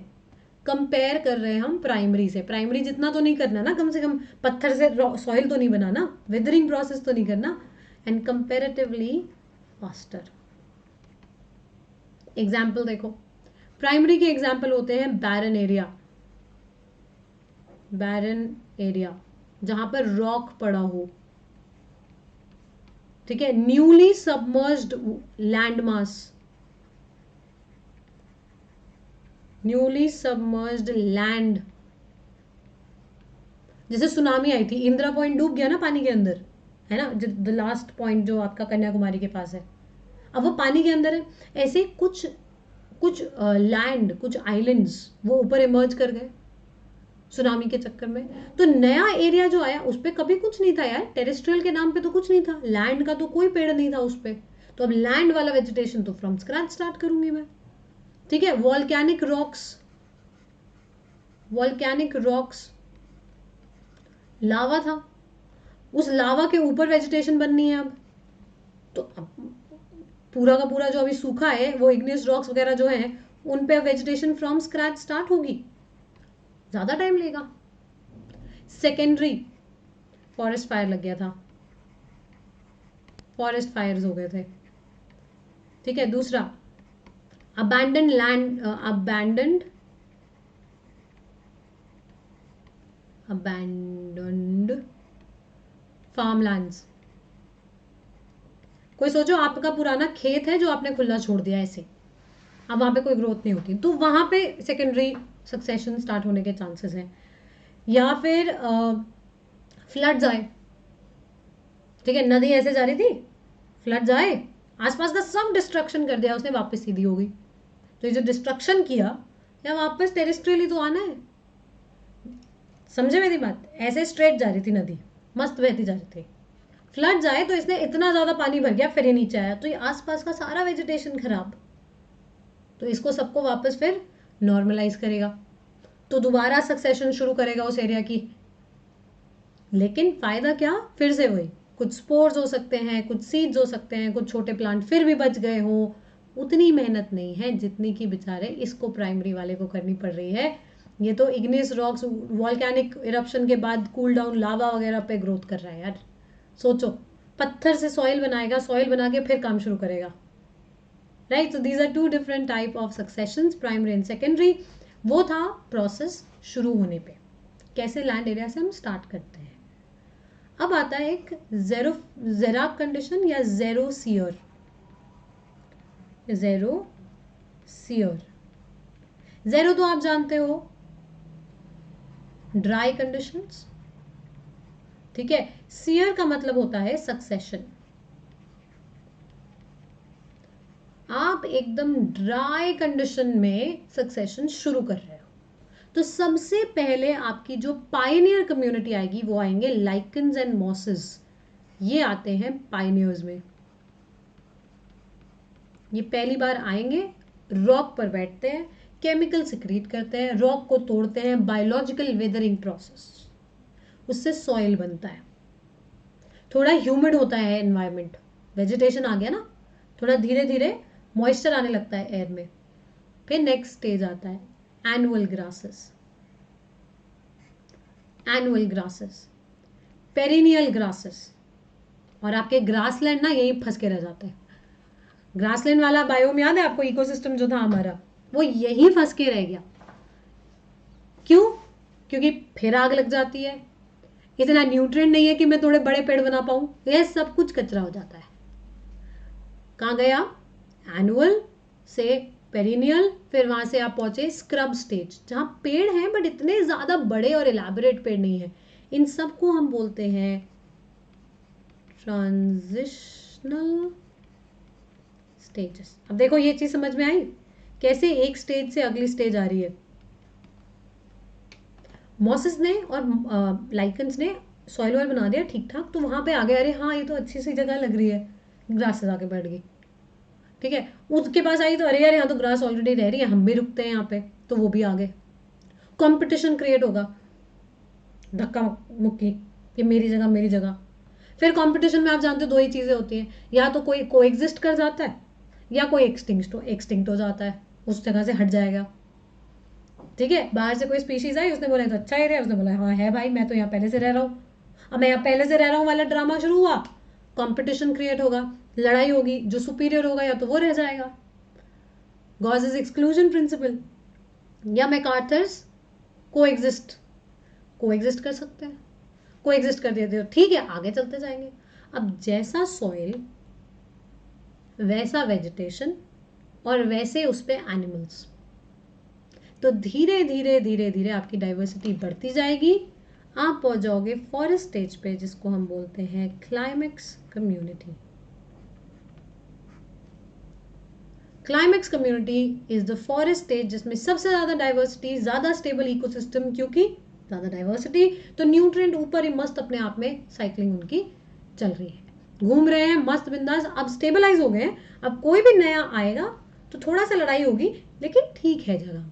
S1: कंपेयर कर रहे हैं हम प्राइमरी से, प्राइमरी जितना तो नहीं करना ना, कम से कम पत्थर से सॉइल तो नहीं बनाना, वेदरिंग प्रोसेस तो नहीं करना, एंड कंपेरेटिवली फास्टर। एग्जाम्पल देखो, प्राइमरी के एग्जाम्पल होते हैं बैरन एरिया, बैरन एरिया जहां पर रॉक पड़ा हो, ठीक है, newly submerged land mass, newly submerged land, जैसे सुनामी आई थी, इंदिरा पॉइंट डूब गया ना पानी के अंदर, है ना, द लास्ट पॉइंट जो आपका कन्याकुमारी के पास है, अब वो पानी के अंदर है, ऐसे कुछ कुछ लैंड, कुछ आइलैंड्स वो ऊपर इमर्ज कर गए सुनामी के चक्कर में, तो नया एरिया जो आया उस पर कभी कुछ नहीं था यार, टेरेस्ट्रियल के नाम पे तो कुछ नहीं था, लैंड का तो कोई पेड़ नहीं था उस पर, तो अब लैंड वाला वेजिटेशन तो फ्रॉम स्क्रैच स्टार्ट करूंगी मैं, ठीक है। वॉल्केनिक रॉक्स, लावा था, उस लावा के ऊपर वेजिटेशन बननी है अब, तो अब पूरा का पूरा जो अभी सूखा है वो इग्नियस रॉक्स वगैरह जो है उन पे वेजिटेशन फ्रॉम स्क्रैच स्टार्ट होगी, ज्यादा टाइम लेगा। सेकेंडरी फॉरेस्ट फायर लग गया था, फॉरेस्ट फायर्स हो गए थे, ठीक है। दूसरा अबैंडन्ड लैंड, अबैंडन्ड फार्मलैंड्स। कोई सोचो आपका पुराना खेत है जो आपने खुला छोड़ दिया ऐसे, अब वहां पे कोई ग्रोथ नहीं होती, तो वहां पे सेकेंडरी सक्सेशन स्टार्ट होने के चांसेस हैं। या फिर फ्लड्स आए, ठीक है, नदी ऐसे जा रही थी, फ्लड्स आए, आसपास का सब डिस्ट्रक्शन कर दिया उसने, वापस सीधी हो गई। तो ये जो डिस्ट्रक्शन किया या वापस टेरेस्ट्रियली तो आना है, समझे मेरी बात। ऐसे स्ट्रेट जा रही थी नदी, मस्त बहती जा रही थी, फ्लड्स आए तो इसने इतना ज्यादा पानी भर गया, फिर ये नीचे आया, तो ये आसपास का सारा वेजिटेशन खराब, तो इसको सबको वापस फिर नॉर्मलाइज करेगा, तो दोबारा सक्सेशन शुरू करेगा उस एरिया की। लेकिन फायदा क्या, फिर से वही, कुछ स्पोर्स हो सकते हैं, कुछ सीड्स हो सकते हैं, कुछ छोटे प्लांट फिर भी बच गए हो, उतनी मेहनत नहीं है जितनी की बेचारे इसको प्राइमरी वाले को करनी पड़ रही है। ये तो इग्नियस रॉक्स वॉल्केनिक इरप्शन के बाद कूल डाउन लावा वगैरह पे ग्रोथ कर रहा है यार। सोचो, पत्थर से सॉइल बनाएगा, सॉइल बना के फिर काम शुरू करेगा, right. So these are two different type of successions, primary and secondary. वो था प्रोसेस शुरू होने पे, कैसे लैंड एरिया से हम स्टार्ट करते हैं। अब आता है एक ज़ेराक कंडीशन या ज़ेरोसियर। ज़ेरो तो आप जानते हो, ड्राई कंडीशंस, ठीक है। सियर का मतलब होता है सक्सेशन, आप एकदम ड्राई कंडीशन में सक्सेशन शुरू कर रहे हो, तो सबसे पहले आपकी जो पायनियर कम्युनिटी आएगी वो आएंगे लाइकन्स एंड मॉसेस। ये आते हैं पायनियर्स में, ये पहली बार आएंगे, रॉक पर बैठते हैं, केमिकल सिक्रीट करते हैं, रॉक को तोड़ते हैं, बायोलॉजिकल वेदरिंग प्रोसेस, उससे सॉइल बनता है, थोड़ा ह्यूमिड होता है एनवायरनमेंट, वेजिटेशन आ गया ना, थोड़ा धीरे धीरे मॉइस्चर आने लगता है एयर में। फिर नेक्स्ट स्टेज आता है एनुअल ग्रासेस, पेरिनियल ग्रासेस, और आपके ग्रासलैंड ना यही फंस के रह जाते हैं। ग्रासलैंड वाला बायोम याद है आपको, इकोसिस्टम जो था हमारा, वो यही फंस के रह गया। क्यों? क्योंकि फिर आग लग जाती है, इतना न्यूट्रिएंट नहीं है कि मैं थोड़े बड़े पेड़ बना पाऊं, यह सब कुछ कचरा हो जाता है। कहाँ गया? एनुअल से पेरिनियल, फिर वहां से आप पहुंचे स्क्रब स्टेज, जहां पेड़ हैं बट इतने ज्यादा बड़े और इलैबोरेट पेड़ नहीं है। इन सबको हम बोलते हैं ट्रांजिशनल स्टेजेस। अब देखो ये चीज समझ में आई, कैसे एक स्टेज से अगली स्टेज आ रही है। मॉसेस ने और लाइकन्स ने सॉइल ऑयल बना दिया ठीक ठाक, तो वहां पे आ गए, अरे हाँ ये तो अच्छी सी जगह लग रही है, ग्रासेस आके बैठ गई, ठीक है। उसके पास आई तो अरे यार यहाँ तो ग्रास ऑलरेडी रह रही है, हम भी रुकते हैं यहाँ पे, तो वो भी आ गए। कंपटीशन क्रिएट होगा, धक्का मुक्की, कि मेरी जगह। फिर कंपटीशन में आप जानते हो दो ही चीजें होती हैं, या तो कोई कोएग्जिस्ट कर जाता है या कोई एक्सटिंक्ट हो जाता है, उस जगह से हट जाएगा, ठीक है। बाहर से कोई स्पीशीज आई, उसने बोला तो अच्छा एरिया है, उसने बोला हाँ है भाई, मैं तो यहाँ पहले से रह रहा हूँ, अब मैं यहाँ पहले से रह रहा हूँ वाला ड्रामा शुरू हुआ, कंपटीशन क्रिएट होगा, लड़ाई होगी, जो सुपीरियर होगा या तो वो रह जाएगा, गॉसेस एक्सक्लूजन प्रिंसिपल, या मैकार्थर्स कोएग्जिस्ट कर सकते हैं, कोएग्जिस्ट कर देते हो, ठीक है, आगे चलते जाएंगे। अब जैसा सॉइल वैसा वेजिटेशन और वैसे उस पे एनिमल्स, तो धीरे धीरे आपकी डाइवर्सिटी बढ़ती जाएगी, आप पहुंच जाओगे फॉरेस्ट स्टेज पे, जिसको हम बोलते हैं climax community. Climax community is the forest stage जिसमें सबसे ज्यादा डाइवर्सिटी, ज्यादा स्टेबल इकोसिस्टम, क्योंकि ज्यादा डाइवर्सिटी तो न्यूट्रिएंट ऊपर ही मस्त अपने आप में साइक्लिंग उनकी चल रही है। घूम रहे हैं मस्त बिंदास, अब स्टेबलाइज हो गए हैं, अब कोई भी नया आएगा तो थोड़ा सा लड़ाई होगी, लेकिन ठीक है जगह,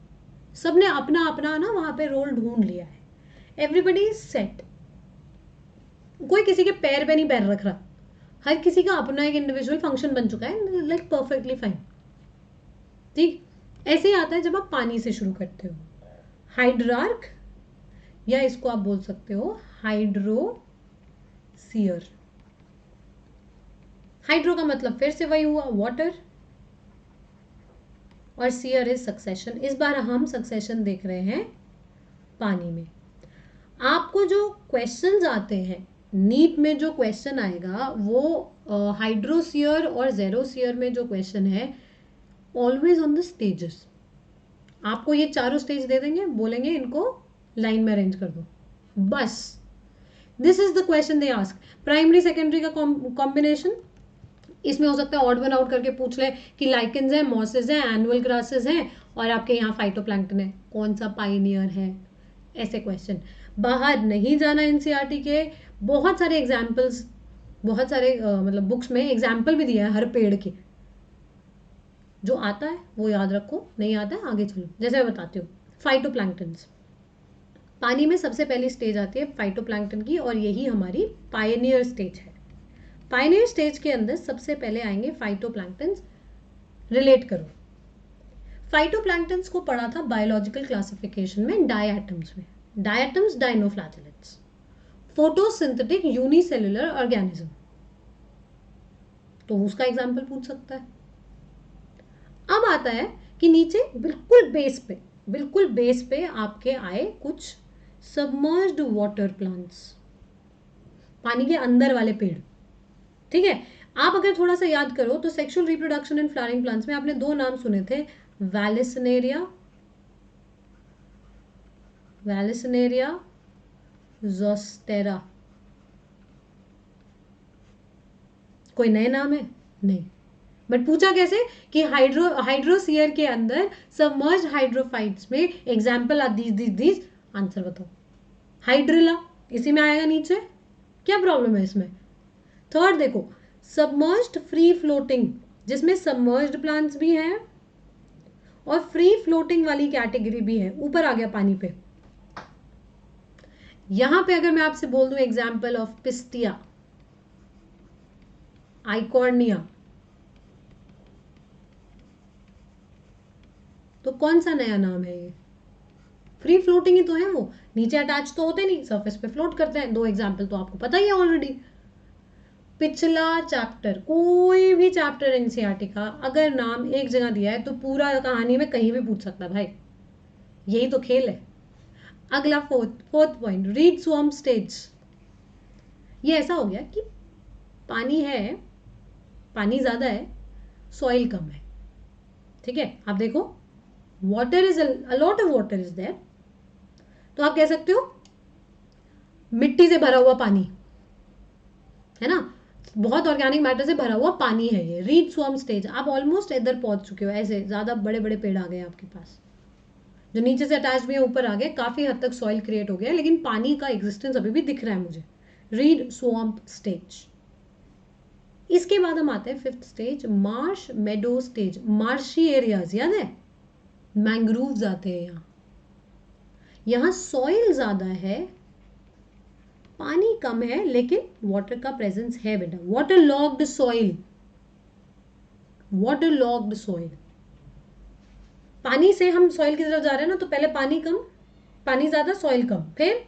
S1: सबने अपना अपना ना वहां पे रोल ढूंढ लिया है, एवरीबडी इज सेट, कोई किसी के पैर पे नहीं पैर रख रहा, हर किसी का अपना एक इंडिविजुअल फंक्शन बन चुका है, लाइक परफेक्टली फाइन। ठीक, ऐसे ही आता है जब आप पानी से शुरू करते हो, हाइड्रार्क, या इसको आप बोल सकते हो हाइड्रोसियर। हाइड्रो का मतलब फिर से वही हुआ वाटर, और सियर इज सक्सेशन। इस बार हम सक्सेशन देख रहे हैं पानी में। आपको जो क्वेश्चंस आते हैं नीट में, जो क्वेश्चन आएगा वो हाइड्रोसियर और जेरोसियर में जो क्वेश्चन है, ऑलवेज ऑन द स्टेजेस। आपको ये चारों स्टेज दे देंगे, बोलेंगे इनको लाइन में अरेंज कर दो, बस। This is the question they ask. Primary secondary का कॉम्बिनेशन, इसमें हो सकता है ऑड वन आउट करके पूछ ले कि लाइकेंस है, मॉसेस है, एनुअल ग्रासेस हैं, और आपके यहाँ फाइटोप्लैंक्टन है, कौन सा पाइनियर है, ऐसे क्वेश्चन। बाहर नहीं जाना एनसीईआरटी के, बहुत सारे एग्जाम्पल्स, बहुत सारे मतलब बुक्स में एग्जाम्पल भी दिया है हर पेड़ के, जो आता है वो याद रखो, नहीं आता है आगे चलो। जैसे मैं बताती हूँ, फाइटोप्लैंक्टन्स, पानी में सबसे पहली स्टेज आती है फाइटोप्लैंक्टन की, और यही हमारी पायनियर स्टेज है। पायनियर स्टेज के अंदर सबसे पहले आएंगे फाइटोप्लैंक्टन्स। रिलेट करो, फाइटोप्लैंक्टन्स को पढ़ा था बायोलॉजिकल क्लासिफिकेशन में डायटम्स में, डायटम्स डाइनोफ्लैजेलेट्स, फोटोसिंथेटिक यूनिसेल्युलर ऑर्गेनिज्म, तो उसका एग्जाम्पल पूछ सकता है। अब आता है कि नीचे बिल्कुल बेस पे आपके आए कुछ सबमर्ज्ड वाटर प्लांट्स, पानी के अंदर वाले पेड़। ठीक है, आप अगर थोड़ा सा याद करो तो sexual reproduction in flowering plants में आपने दो नाम सुने थे, वैलिसनेरिया जोस्टेरा। कोई नए नाम है? नहीं, बट पूछा कैसे कि हाइड्रोसियर के अंदर सबमर्ज हाइड्रोफाइट्स में एग्जाम्पल आर दीज, आंसर बताओ। हाइड्रिला इसी में आएगा नीचे, क्या प्रॉब्लम है इसमें। थर्ड देखो, सबमर्ज्ड फ्री फ्लोटिंग, जिसमें सबमर्ज्ड प्लांट्स भी हैं और फ्री फ्लोटिंग वाली कैटेगरी भी है, ऊपर आ गया पानी पे। यहां पे अगर मैं आपसे बोल दूं एग्जाम्पल ऑफ पिस्टिया, आइकॉर्निया, तो कौन सा नया नाम है ये? फ्री फ्लोटिंग ही तो है वो, नीचे अटैच तो होते नहीं, सरफेस पे फ्लोट करते हैं। दो एग्जाम्पल तो आपको पता ही है ऑलरेडी। पिछला चैप्टर, कोई भी चैप्टर एनसीईआरटी का अगर नाम एक जगह दिया है तो पूरा कहानी में कहीं भी पूछ सकता है भाई, यही तो खेल है। अगला fourth point, read swarm stage. ये ऐसा हो गया कि पानी है, पानी ज्यादा है, सॉइल कम है। ठीक है, आप देखो water is a lot of water is there, तो आप कह सकते हो मिट्टी से भरा हुआ पानी है ना, बहुत ऑर्गेनिक मैटर से भरा हुआ पानी है ये। रीड स्वॉर्म स्टेज, आप ऑलमोस्ट इधर पहुंच चुके हो, ऐसे ज्यादा बड़े बड़े पेड़ आ गए आपके पास, जो नीचे से अटैच भी है ऊपर आ गए, काफी हद तक सॉइल क्रिएट हो गया, लेकिन पानी का एग्जिस्टेंस अभी भी दिख रहा है मुझे। Read swamp stage. इसके बाद हम आते हैं फिफ्थ स्टेज, मार्श मेडो स्टेज। मार्शी एरियाज याद है, मैंग्रोव्स आते हैं यहाँ, यहाँ सॉइल ज्यादा है, पानी कम है, लेकिन वाटर का प्रेजेंस है बेटा। Water locked soil, water locked soil, पानी से हम सॉइल की तरफ जा रहे हैं ना, तो पहले पानी कम, पानी ज्यादा सॉइल कम, फिर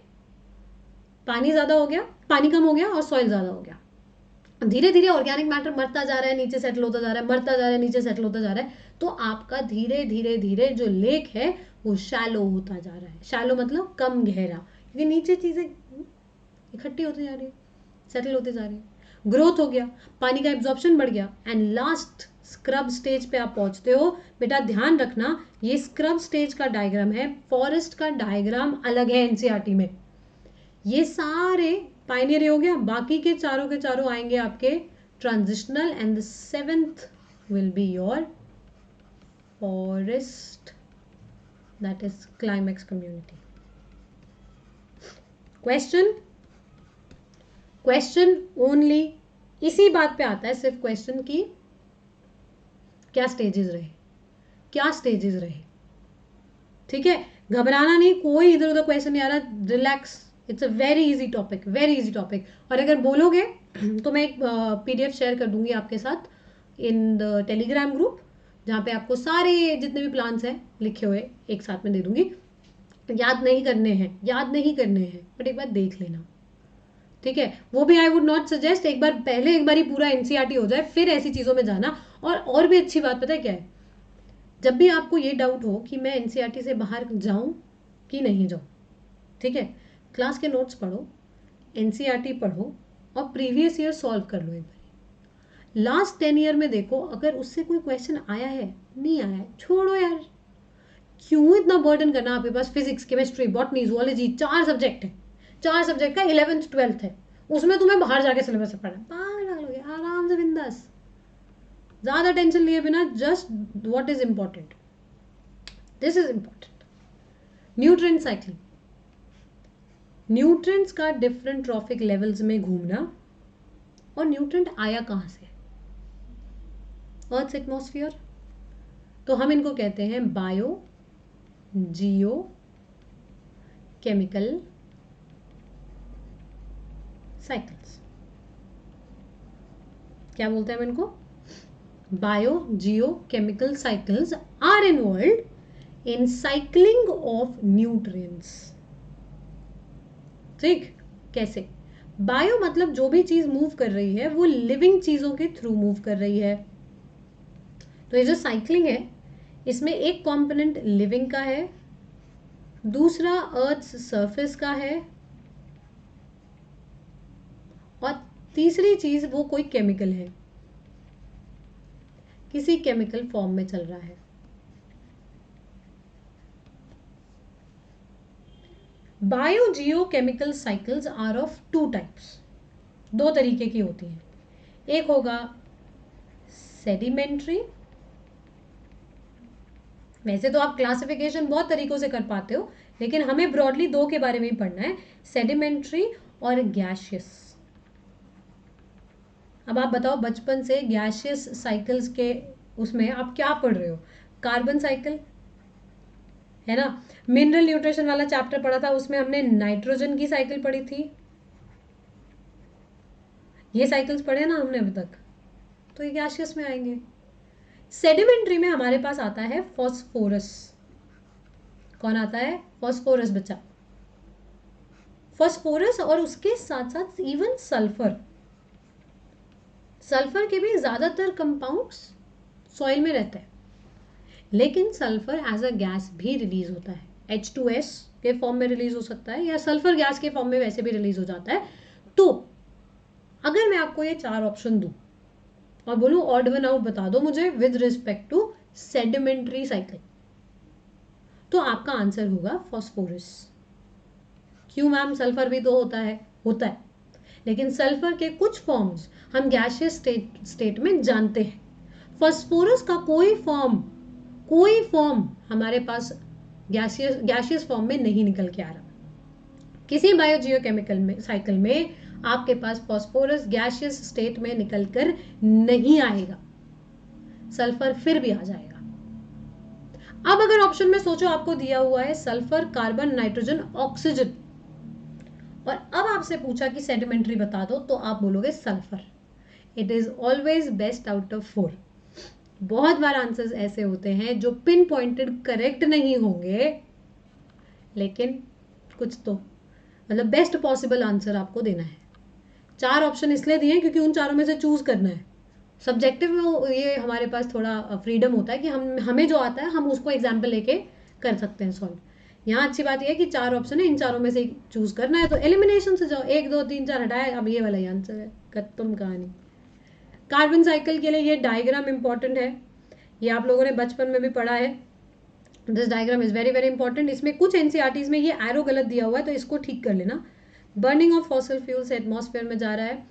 S1: पानी ज्यादा हो गया, पानी कम हो गया और सॉइल ज्यादा हो गया। धीरे धीरे ऑर्गेनिक मैटर मरता जा रहा है, नीचे सेटल होता जा रहा है, मरता जा रहा है, नीचे सेटल होता जा रहा है, तो आपका धीरे धीरे धीरे जो लेक है वो शैलो होता जा रहा है। शैलो मतलब कम गहरा, क्योंकि नीचे चीजें इकट्ठी होती जा रही है, सेटल होते जा रही है, ग्रोथ हो गया, पानी का एब्जॉर्प्शन बढ़ गया, एंड लास्ट स्क्रब स्टेज पे आप पहुंचते हो। बेटा ध्यान रखना, ये स्क्रब स्टेज का डायग्राम है, फॉरेस्ट का डायग्राम अलग है एनसीईआरटी में। ये सारे पाइनियर हो गया, बाकी के चारों आएंगे आपके transitional, and the seventh will be your forest, that is climax community. Question only इसी बात पे आता है सिर्फ क्वेश्चन की क्या स्टेजेस रहे, क्या स्टेजेस रहे, ठीक है। घबराना नहीं, कोई इधर उधर क्वेश्चन नहीं आ रहा, relax, it's a very easy topic, very easy topic. और अगर बोलोगे तो मैं एक पीडीएफ शेयर कर दूंगी आपके साथ इन द टेलीग्राम ग्रुप, जहाँ पे आपको सारे जितने भी प्लान्स हैं लिखे हुए एक साथ में दे दूंगी। याद नहीं करने हैं, याद नहीं करने हैं, बट एक बार देख लेना, ठीक है। वो भी आई वुड नॉट सजेस्ट, एक बार पहले एक बार ही पूरा एनसीईआरटी हो जाए फिर ऐसी चीज़ों में जाना। और भी अच्छी बात पता है क्या है, जब भी आपको ये डाउट हो कि मैं एनसीईआरटी से बाहर जाऊं कि नहीं जाऊं, ठीक है, क्लास के नोट्स पढ़ो, एनसीईआरटी पढ़ो और प्रीवियस ईयर सॉल्व कर लो एक बार। लास्ट 10 ईयर में देखो अगर उससे कोई क्वेश्चन आया है, नहीं आया है, छोड़ो यार, क्यों इतना बर्डन करना। आपके पास physics, chemistry, botany, zoology 4 subject है, 4 सब्जेक्ट का 11th 12th है, उसमें तुम्हें बाहर जाके सिलेबस पढ़ना, पागल डालोगे आराम से बिंदास, ज्यादा टेंशन लिए बिना, just what is important, this is important. Nutrient cycling, nutrients का डिफरेंट ट्रॉफिक लेवल्स में घूमना, और न्यूट्रिएंट आया कहां से, अर्थ एटमॉस्फेयर, तो हम इनको कहते हैं बायो जियो केमिकल साइकिल्स। क्या बोलते हैं हम इनको, bio geo chemical cycles are involved in cycling of nutrients, ठीक। कैसे, बायो मतलब जो भी चीज मूव कर रही है वो लिविंग चीजों के थ्रू मूव कर रही है। तो ये जो साइक्लिंग है इसमें एक कंपोनेंट लिविंग का है, दूसरा अर्थ सरफेस का है, और तीसरी चीज वो कोई केमिकल है, किसी केमिकल फॉर्म में चल रहा है। Bio geo chemical cycles are of 2 types, 2 तरीके की होती हैं। एक होगा सेडिमेंट्री, वैसे तो आप क्लासिफिकेशन बहुत तरीकों से कर पाते हो, लेकिन हमें ब्रॉडली 2 के बारे में ही पढ़ना है, सेडिमेंट्री और गैशियस। अब आप बताओ बचपन से गैशियस साइकिल्स के उसमें आप क्या पढ़ रहे हो, कार्बन साइकिल है ना, मिनरल न्यूट्रिशन वाला चैप्टर पढ़ा था उसमें हमने नाइट्रोजन की साइकिल पढ़ी थी, ये साइकिल्स पढ़े ना हमने अभी तक, तो ये गैशियस में आएंगे। सेडिमेंट्री में हमारे पास आता है फॉस्फोरस, कौन आता है, फॉस्फोरस बच्चा, फॉस्फोरस और उसके साथ साथ इवन सल्फर, सल्फर के भी ज्यादातर कंपाउंड्स सॉइल में रहते हैं, लेकिन सल्फर एज अ गैस भी रिलीज होता है, H2S के फॉर्म में रिलीज हो सकता है, या सल्फर गैस के फॉर्म में वैसे भी रिलीज हो जाता है। तो अगर मैं आपको ये 4 ऑप्शन दूं और बोलूं ऑड वन आउट बता दो मुझे with respect to sedimentary cycle, तो आपका आंसर होगा फॉस्फोरस। क्यों मैम, सल्फर भी तो होता है, होता है, लेकिन सल्फर के कुछ फॉर्म्स हम गैसियस स्टेट में जानते हैं, फॉस्फोरस का कोई फॉर्म हमारे पास गैसियस फॉर्म में नहीं निकल के आ रहा। किसी बायोजियोकेमिकल में साइकिल में आपके पास फॉस्फोरस गैसियस स्टेट में निकलकर नहीं आएगा, सल्फर फिर भी आ जाएगा। अब अगर ऑप्शन में सोचो आपको दिया हुआ है सल्फर, कार्बन, नाइट्रोजन, ऑक्सीजन, और अब आपसे पूछा कि सेडिमेंट्री बता दो, तो आप बोलोगे sulphur. It is always best out of 4। बहुत बार आंसर्स ऐसे होते हैं जो पिन पॉइंटेड करेक्ट नहीं होंगे, लेकिन कुछ तो मतलब बेस्ट पॉसिबल आंसर आपको देना है। 4 ऑप्शन इसलिए दिए क्योंकि उन चारों में से चूज करना है। सब्जेक्टिव में ये हमारे पास थोड़ा फ्रीडम होता है कि हमें जो आता है हम उसको एग्जाम्पल लेके कर सकते हैं सॉल्व। यहाँ अच्छी बात यह है कि 4 ऑप्शन है, इन चारों में से चूज करना है, तो एलिमिनेशन से जाओ, 1 2 3 4 हटाए, अब ये वाला ही आंसर है, खत्म कहानी। कार्बन साइकिल के लिए ये डायग्राम इंपॉर्टेंट है, ये आप लोगों ने बचपन में भी पढ़ा है। This diagram is very very important. इसमें कुछ एनसीईआरटीज में ये एरो गलत दिया हुआ है, तो इसको ठीक कर लेना। बर्निंग ऑफ फॉसिल फ्यूल से एटमॉस्फेयर में जा रहा है,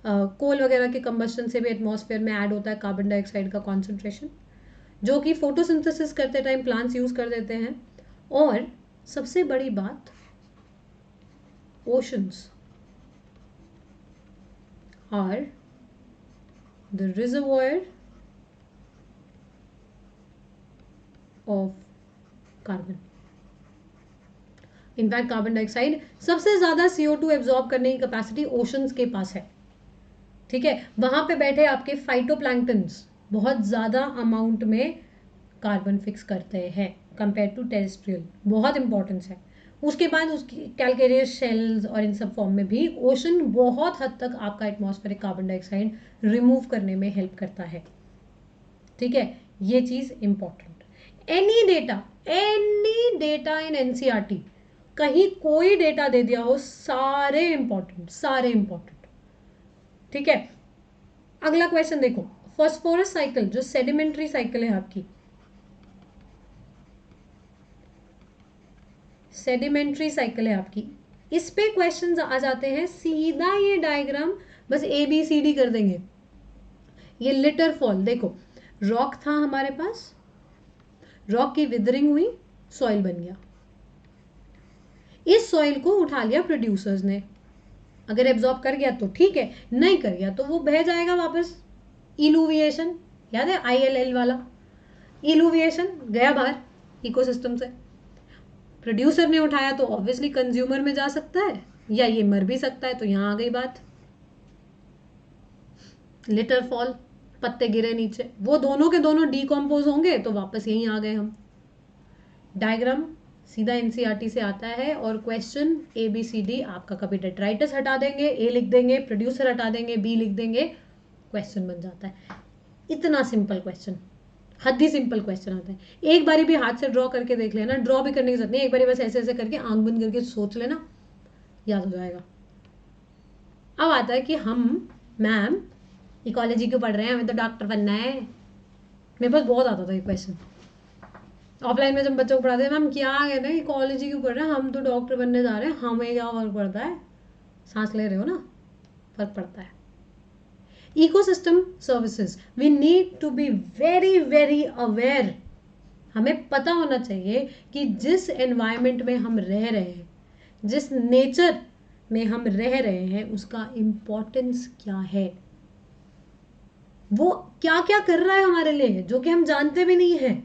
S1: कोल वगैरह के कंबस्टन से भी एटमॉस्फेयर में ऐड होता है कार्बन डाइऑक्साइड का कॉन्सेंट्रेशन, जो कि फोटोसिंथेसिस करते टाइम प्लांट्स यूज कर देते हैं। और सबसे बड़ी बात, oceans are the reservoir of carbon. In fact carbon dioxide सबसे ज्यादा CO2 एब्जॉर्ब करने की कैपेसिटी ओशंस के पास है, ठीक है। वहां पे बैठे आपके फाइटोप्लैंक्टन्स बहुत ज्यादा अमाउंट में कार्बन फिक्स करते हैं कंपेयर टू टेरेस्ट्रियल, बहुत इंपॉर्टेंस है। उसके बाद उसकी कैलकेरियस शेल्स और इन सब फॉर्म में भी ओशन बहुत हद तक आपका एटमॉस्फेरिक कार्बन डाइऑक्साइड रिमूव करने में हेल्प करता है, ठीक है। ये चीज important. Any data in NCERT, कहीं कोई डेटा दे दिया हो, सारे इंपॉर्टेंट, ठीक है। अगला क्वेश्चन देखो, फॉस्फोरस साइकिल जो सेडिमेंट्री साइकिल है आपकी, सेडिमेंट्री साइकिल है आपकी, इस पे क्वेश्चंस आ जाते हैं सीधा। ये डायग्राम बस ABCD कर देंगे। ये लिटर फॉल देखो, रॉक था हमारे पास, रॉक की विदरिंग हुई, सॉइल बन गया। इस सॉइल को उठा लिया प्रोड्यूसर्स ने, अगर एब्जॉर्ब कर गया तो ठीक है, नहीं कर गया तो वो बह जाएगा वापस। इलुविएशन याद है, ILL वाला इलुविएशन, गया बाहर इकोसिस्टम से। प्रोड्यूसर ने उठाया तो ऑब्वियसली कंज्यूमर में जा सकता है, या ये मर भी सकता है, तो यहां आ गई बात। लिटर फॉल, पत्ते गिरे नीचे, वो दोनों के दोनों डिकम्पोज होंगे तो वापस यहीं आ गए हम। डायग्राम सीधा एनसीईआरटी से आता है, और क्वेश्चन ABCD आपका कभी डेट्राइटिस हटा देंगे, A लिख देंगे, प्रोड्यूसर हटा देंगे, B लिख देंगे, क्वेश्चन बन जाता है। इतना सिंपल क्वेश्चन, हद ही सिंपल क्वेश्चन आता है। एक बारी भी हाथ से ड्रॉ करके देख लेना, ड्रॉ भी करने की जरूरत नहीं, एक बारी बस ऐसे ऐसे करके आंख बंद करके सोच लेना, याद हो जाएगा। अब आता है कि हम मैम इकोलॉजी क्यों पढ़ रहे हैं, हमें तो डॉक्टर बनना है। मेरे पास बहुत आता था ये क्वेश्चन ऑफलाइन में, जब बच्चों को पढ़ाते हैं, मैम क्या है ना इकोलॉजी क्यों पढ़ रहे हैं, हम तो डॉक्टर बनने जा रहे हैं, हमें क्या फर्क पड़ता है, सांस ले रहे हो ना, फर्क पड़ता है। Ecosystem services, we need to be very very aware. हमें पता होना चाहिए कि जिस एनवायरमेंट में हम रह रहे हैं, जिस नेचर में हम रह रहे हैं, उसका इंपॉर्टेंस क्या है, वो क्या क्या कर रहा है हमारे लिए, जो कि हम जानते भी नहीं है,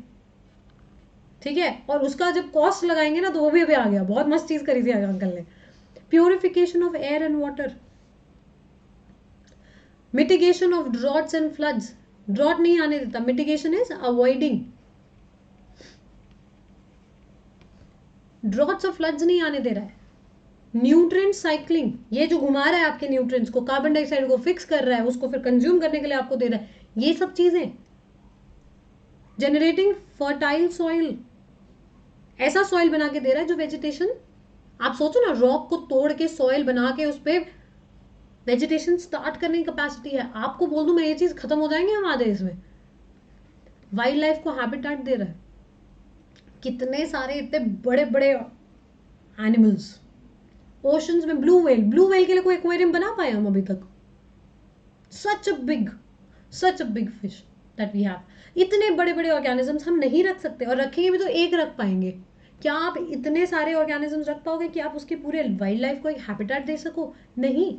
S1: ठीक है। और उसका जब कॉस्ट लगाएंगे ना, तो वो भी अभी आ गया, बहुत मस्त चीज करी थी अंकल ने। Purification of air and water, mitigation of droughts and floods, drought नहीं आने देता, मिटिगेशन इज अवॉइडिंग, ड्रॉट्स और फ्लड्स नहीं आने दे रहा है। न्यूट्रिएंट साइक्लिंग, ये जो घुमा रहा है आपके न्यूट्रिएंट्स को, कार्बन डाइऑक्साइड को फिक्स कर रहा है, उसको फिर कंज्यूम करने के लिए आपको दे रहा है, ये सब चीजें। जनरेटिंग फर्टाइल सॉइल, ऐसा सॉइल बना के दे रहा है जो वेजिटेशन, आप सोचो ना, रॉक को तोड़ के सॉइल बना के उस पर वेजिटेशन स्टार्ट करने की कैपेसिटी है। आपको बोल दूं मैं, ये चीज खत्म हो जाएंगे हम आधे इसमें। वाइल्ड लाइफ को हैबिटेट दे रहा है, कितने सारे इतने बड़े बड़े एनिमल्स ओशंस में। ब्लू व्हेल के लिए कोई एक्वेरियम बना पाए हम अभी तक? Such a big fish that we have. इतने बड़े बड़े ऑर्गेनिजम्स हम नहीं रख सकते, और रखेंगे भी तो एक रख पाएंगे। क्या आप इतने सारे ऑर्गेनिजम्स रख पाओगे कि आप उसके पूरे वाइल्ड लाइफ को एक हैबिटेट दे सको? नहीं।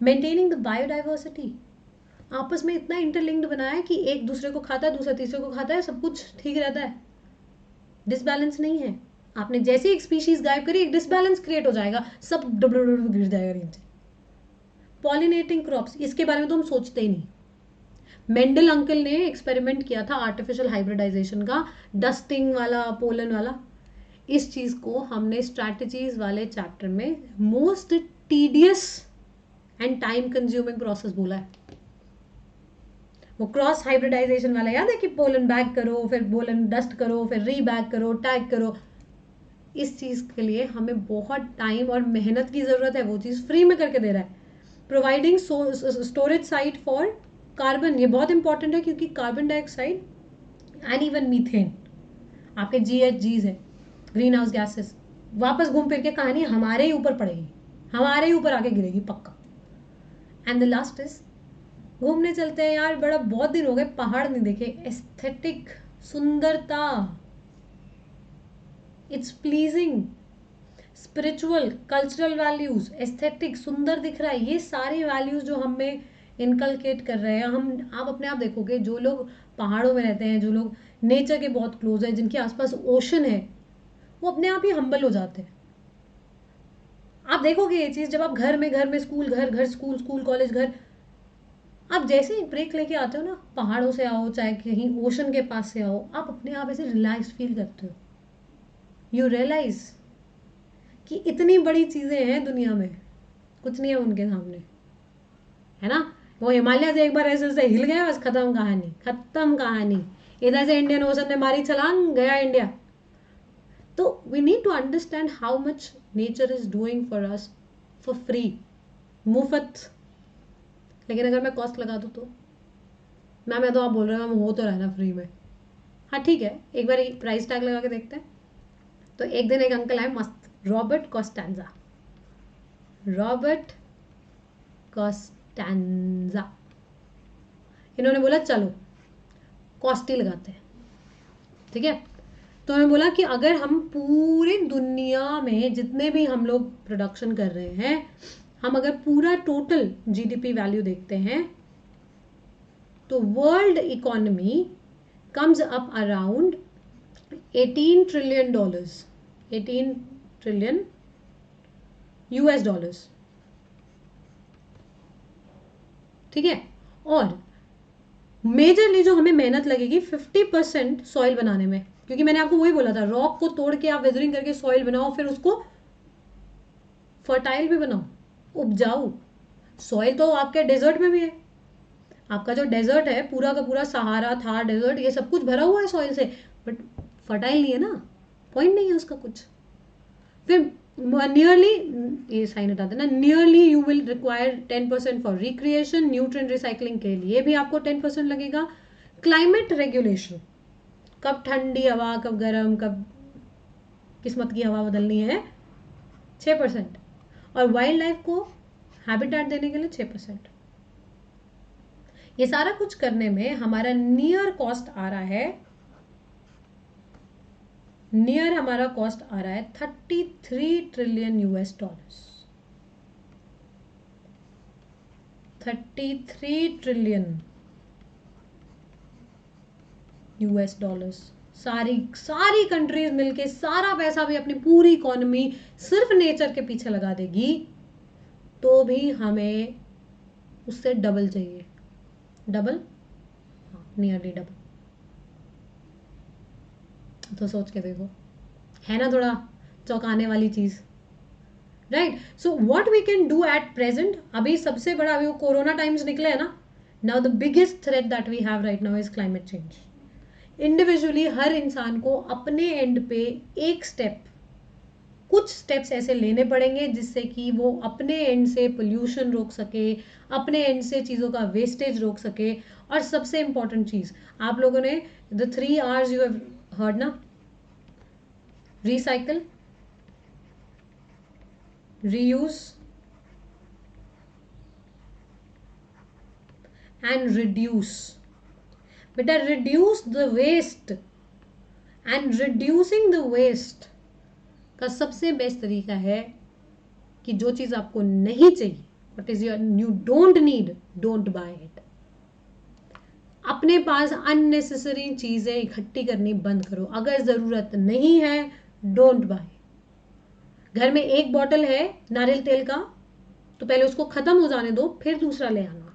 S1: मेंटेनिंग द बायोडाइवर्सिटी, आपस में इतना इंटरलिंक्ड बनाया है कि एक दूसरे को खाता है, दूसरा तीसरे को खाता है, सब कुछ ठीक रहता है, डिसबैलेंस नहीं है। आपने जैसे एक स्पीशीज गायब करी, एक डिसबैलेंस क्रिएट हो जाएगा, सब डब्ल्यू गिर जाएगा नीचे। पॉलिनेटिंग क्रॉप्स, इसके बारे में तो हम सोचते ही नहीं। मेंडल अंकल ने एक्सपेरिमेंट किया था आर्टिफिशियल हाइब्रिडाइजेशन का, डस्टिंग वाला, पोलन वाला। इस चीज को हमने स्ट्रैटेजीज वाले चैप्टर में most tedious and time consuming process बोला है। वो क्रॉस हाइब्रिडाइजेशन वाला याद है कि पोलन बैग करो, फिर पोलन डस्ट करो, फिर रीबैग करो, टैग करो। इस चीज के लिए हमें बहुत टाइम और मेहनत की जरूरत है, वो चीज फ्री में करके दे रहा है। Providing storage site for carbon, ये बहुत इंपॉर्टेंट है, क्योंकि carbon dioxide and even methane आपके GHGs है, ग्रीन हाउस गैसेस, वापस घूम फिर के कहानी हमारे ही ऊपर पड़ेगी, हमारे ही ऊपर आके गिरेगी पक्का। एंड द लास्ट इज, घूमने चलते हैं यार, बड़ा बहुत दिन हो गए पहाड़ नहीं देखे। एस्थेटिक, सुंदरता, it's pleasing, spiritual, cultural values, aesthetic, सुंदर दिख रहा है, ये सारी वैल्यूज जो हमें इनकलकेट कर रहे हैं हम। आप अपने आप देखोगे, जो लोग पहाड़ों में रहते हैं, जो लोग नेचर के बहुत क्लोज है, जिनके आसपास ओशन है, वो अपने आप ही हम्बल हो जाते हैं। आप देखोगे ये चीज़, जब आप घर में स्कूल, घर घर स्कूल, स्कूल कॉलेज घर, आप जैसे ही ब्रेक लेके आते हो ना, पहाड़ों से आओ चाहे कहीं ओशन के पास से आओ, आप अपने आप ऐसे रिलैक्स फील करते हो। यू रियलाइज कि इतनी बड़ी चीज़ें हैं दुनिया में, कुछ नहीं है उनके सामने, है ना। वो हिमालय से एक बार ऐसे ऐसे हिल गया, बस खत्म कहानी, खत्म कहानी। इधर से इंडियन ओशन ने मारी छलांग, गया इंडिया। तो we need to understand how much nature is doing for us for free, मुफ्त। लेकिन अगर मैं कॉस्ट लगा दूँ तो मैम, मैं तो आप बोल रहे हो मैम हो तो रहा है ना फ्री में। हाँ ठीक है, एक बार प्राइस टैग लगा के देखते हैं। तो एक दिन एक अंकल आए मस्त, रॉबर्ट कॉस्टेंजा, रॉबर्ट कॉस्टेंजा। इन्होंने बोला चलो कॉस्ट ही लगाते हैं, ठीक है। तो उन्होंने बोला कि अगर हम पूरी दुनिया में जितने भी हम लोग प्रोडक्शन कर रहे हैं, हम अगर पूरा टोटल जीडीपी वैल्यू देखते हैं, तो world economy comes up around $18 trillion, 18 trillion US dollars, ठीक है। और मेजरली जो हमें मेहनत लगेगी 50% सॉइल बनाने में, क्योंकि मैंने आपको वही बोला था, रॉक को तोड़ के आप वेदरिंग करके सॉइल बनाओ, फिर उसको फर्टाइल भी बनाओ, उपजाऊ। सॉइल तो आपके डेजर्ट में भी है, आपका जो डेजर्ट है पूरा का पूरा, सहारा, थार डेजर्ट, ये सब कुछ भरा हुआ है सॉइल से, बट फर्टाइल नहीं है ना, पॉइंट नहीं है उसका कुछ। फिर नियरली, ये साइन हटा देना, nearly you will require 10% for recreation, nutrient recycling के लिए भी आपको 10% लगेगा। क्लाइमेट रेगुलेशन, कब ठंडी हवा, कब गर्म, कब किस्मत की हवा बदलनी है, 6%। और वाइल्ड लाइफ को हैबिटेट देने के लिए 6%। ये सारा कुछ करने में हमारा नियर कॉस्ट आ रहा है, नियर हमारा कॉस्ट आ रहा है 33 trillion US dollars, 33 trillion US dollars. सारी सारी कंट्रीज मिलके सारा पैसा भी, अपनी पूरी इकोनॉमी सिर्फ नेचर के पीछे लगा देगी, तो भी हमें उससे डबल चाहिए। डबल, हाँ नियरली डबल। तो सोच के देखो, है ना थोड़ा चौंकाने वाली चीज, right. So what we can do at present, अभी सबसे बड़ा, अभी वो कोरोना टाइम्स निकले है ना, now the biggest threat that we have right now is climate change. Individually हर इंसान को अपने एंड पे एक स्टेप, कुछ स्टेप्स ऐसे लेने पड़ेंगे जिससे कि वो अपने एंड से पोल्यूशन रोक सके, अपने एंड से चीज़ों का वेस्टेज रोक सके। और सबसे इंपॉर्टेंट चीज़, आप लोगों ने the 3 R's you have heard ना, रिसाइकल, रीयूज एंड रिड्यूस। बेटा reduce the waste, and reducing the waste का सबसे बेस्ट तरीका है कि जो चीज़ आपको नहीं चाहिए, what is your you don't need, don't buy it. अपने पास अननेसेसरी चीज़ें इकट्ठी करनी बंद करो, अगर ज़रूरत नहीं है डोंट बाय। घर में एक बॉटल है नारियल तेल का, तो पहले उसको ख़त्म हो जाने दो, फिर दूसरा ले आना,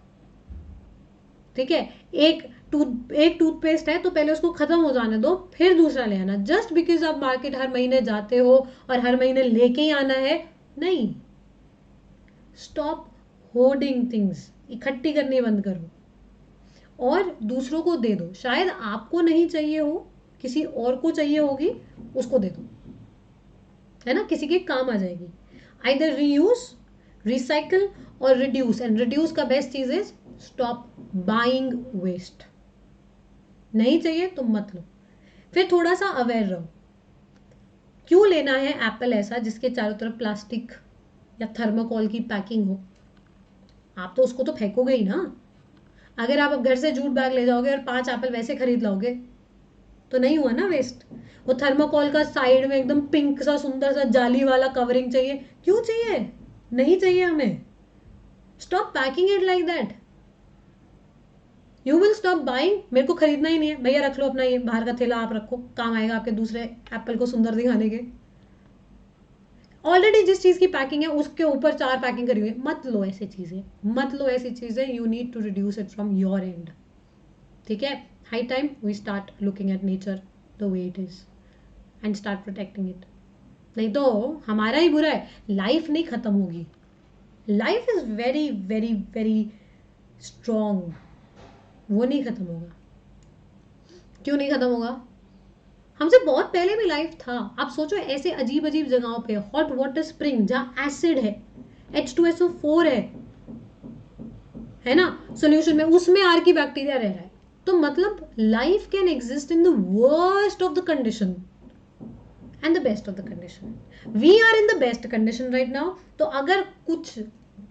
S1: ठीक है। एक टूथपेस्ट है, तो पहले उसको ख़त्म हो जाने दो, फिर दूसरा ले आना। जस्ट बिकॉज आप मार्केट हर महीने जाते हो और हर महीने लेके ही आना है, नहीं। स्टॉप होर्डिंग थिंग्स, इकट्ठी करनी बंद करो और दूसरों को दे दो। शायद आपको नहीं चाहिए हो, किसी और को चाहिए होगी, उसको दे दो, है ना, किसी के काम आ जाएगी। आइदर रीयूज, रिसाइकल और रिड्यूस। एंड रिड्यूस का बेस्ट चीज इज स्टॉप बाइंग वेस्ट। नहीं चाहिए तो मत लो। फिर थोड़ा सा अवेयर रहो, क्यों लेना है एप्पल ऐसा जिसके चारों तरफ प्लास्टिक या थर्मोकोल की पैकिंग हो, आप तो उसको तो फेंकोगे ही ना। अगर आप अब घर से जूट बैग ले जाओगे और 5 एप्पल वैसे खरीद लाओगे तो नहीं हुआ ना वेस्ट। वो थर्मोकोल का साइड में एकदम पिंक सा सुंदर सा जाली वाला कवरिंग चाहिए, क्यों चाहिए, नहीं चाहिए हमें। Stop packing it like that. You will stop buying, मेरे को खरीदना ही नहीं है भैया, रख लो अपना ये बाहर का थैला, आप रखो, काम आएगा आपके दूसरे एप्पल को सुंदर दिखाने के। ऑलरेडी जिस चीज की पैकिंग है उसके ऊपर 4 पैकिंग करी हुई है, मत लो ऐसी चीजें, मत लो ऐसी चीजें, you need to reduce it from your end. ठीक है, high time we start looking at nature the way it is and start protecting it. नहीं तो हमारा ही बुरा है, लाइफ नहीं खत्म होगी, life is very very very strong, वो नहीं खत्म होगा। क्यों नहीं खत्म होगा? हमसे बहुत पहले भी लाइफ था। आप सोचो ऐसे अजीब अजीब जगहों पे, हॉट वाटर स्प्रिंग जहां एसिड है, H2SO4 है ना सोल्यूशन में, उसमें आर्की बैक्टीरिया रह रहा है। तो मतलब life can exist in the worst of the condition and the best of the condition. We are in the best condition right now. तो अगर कुछ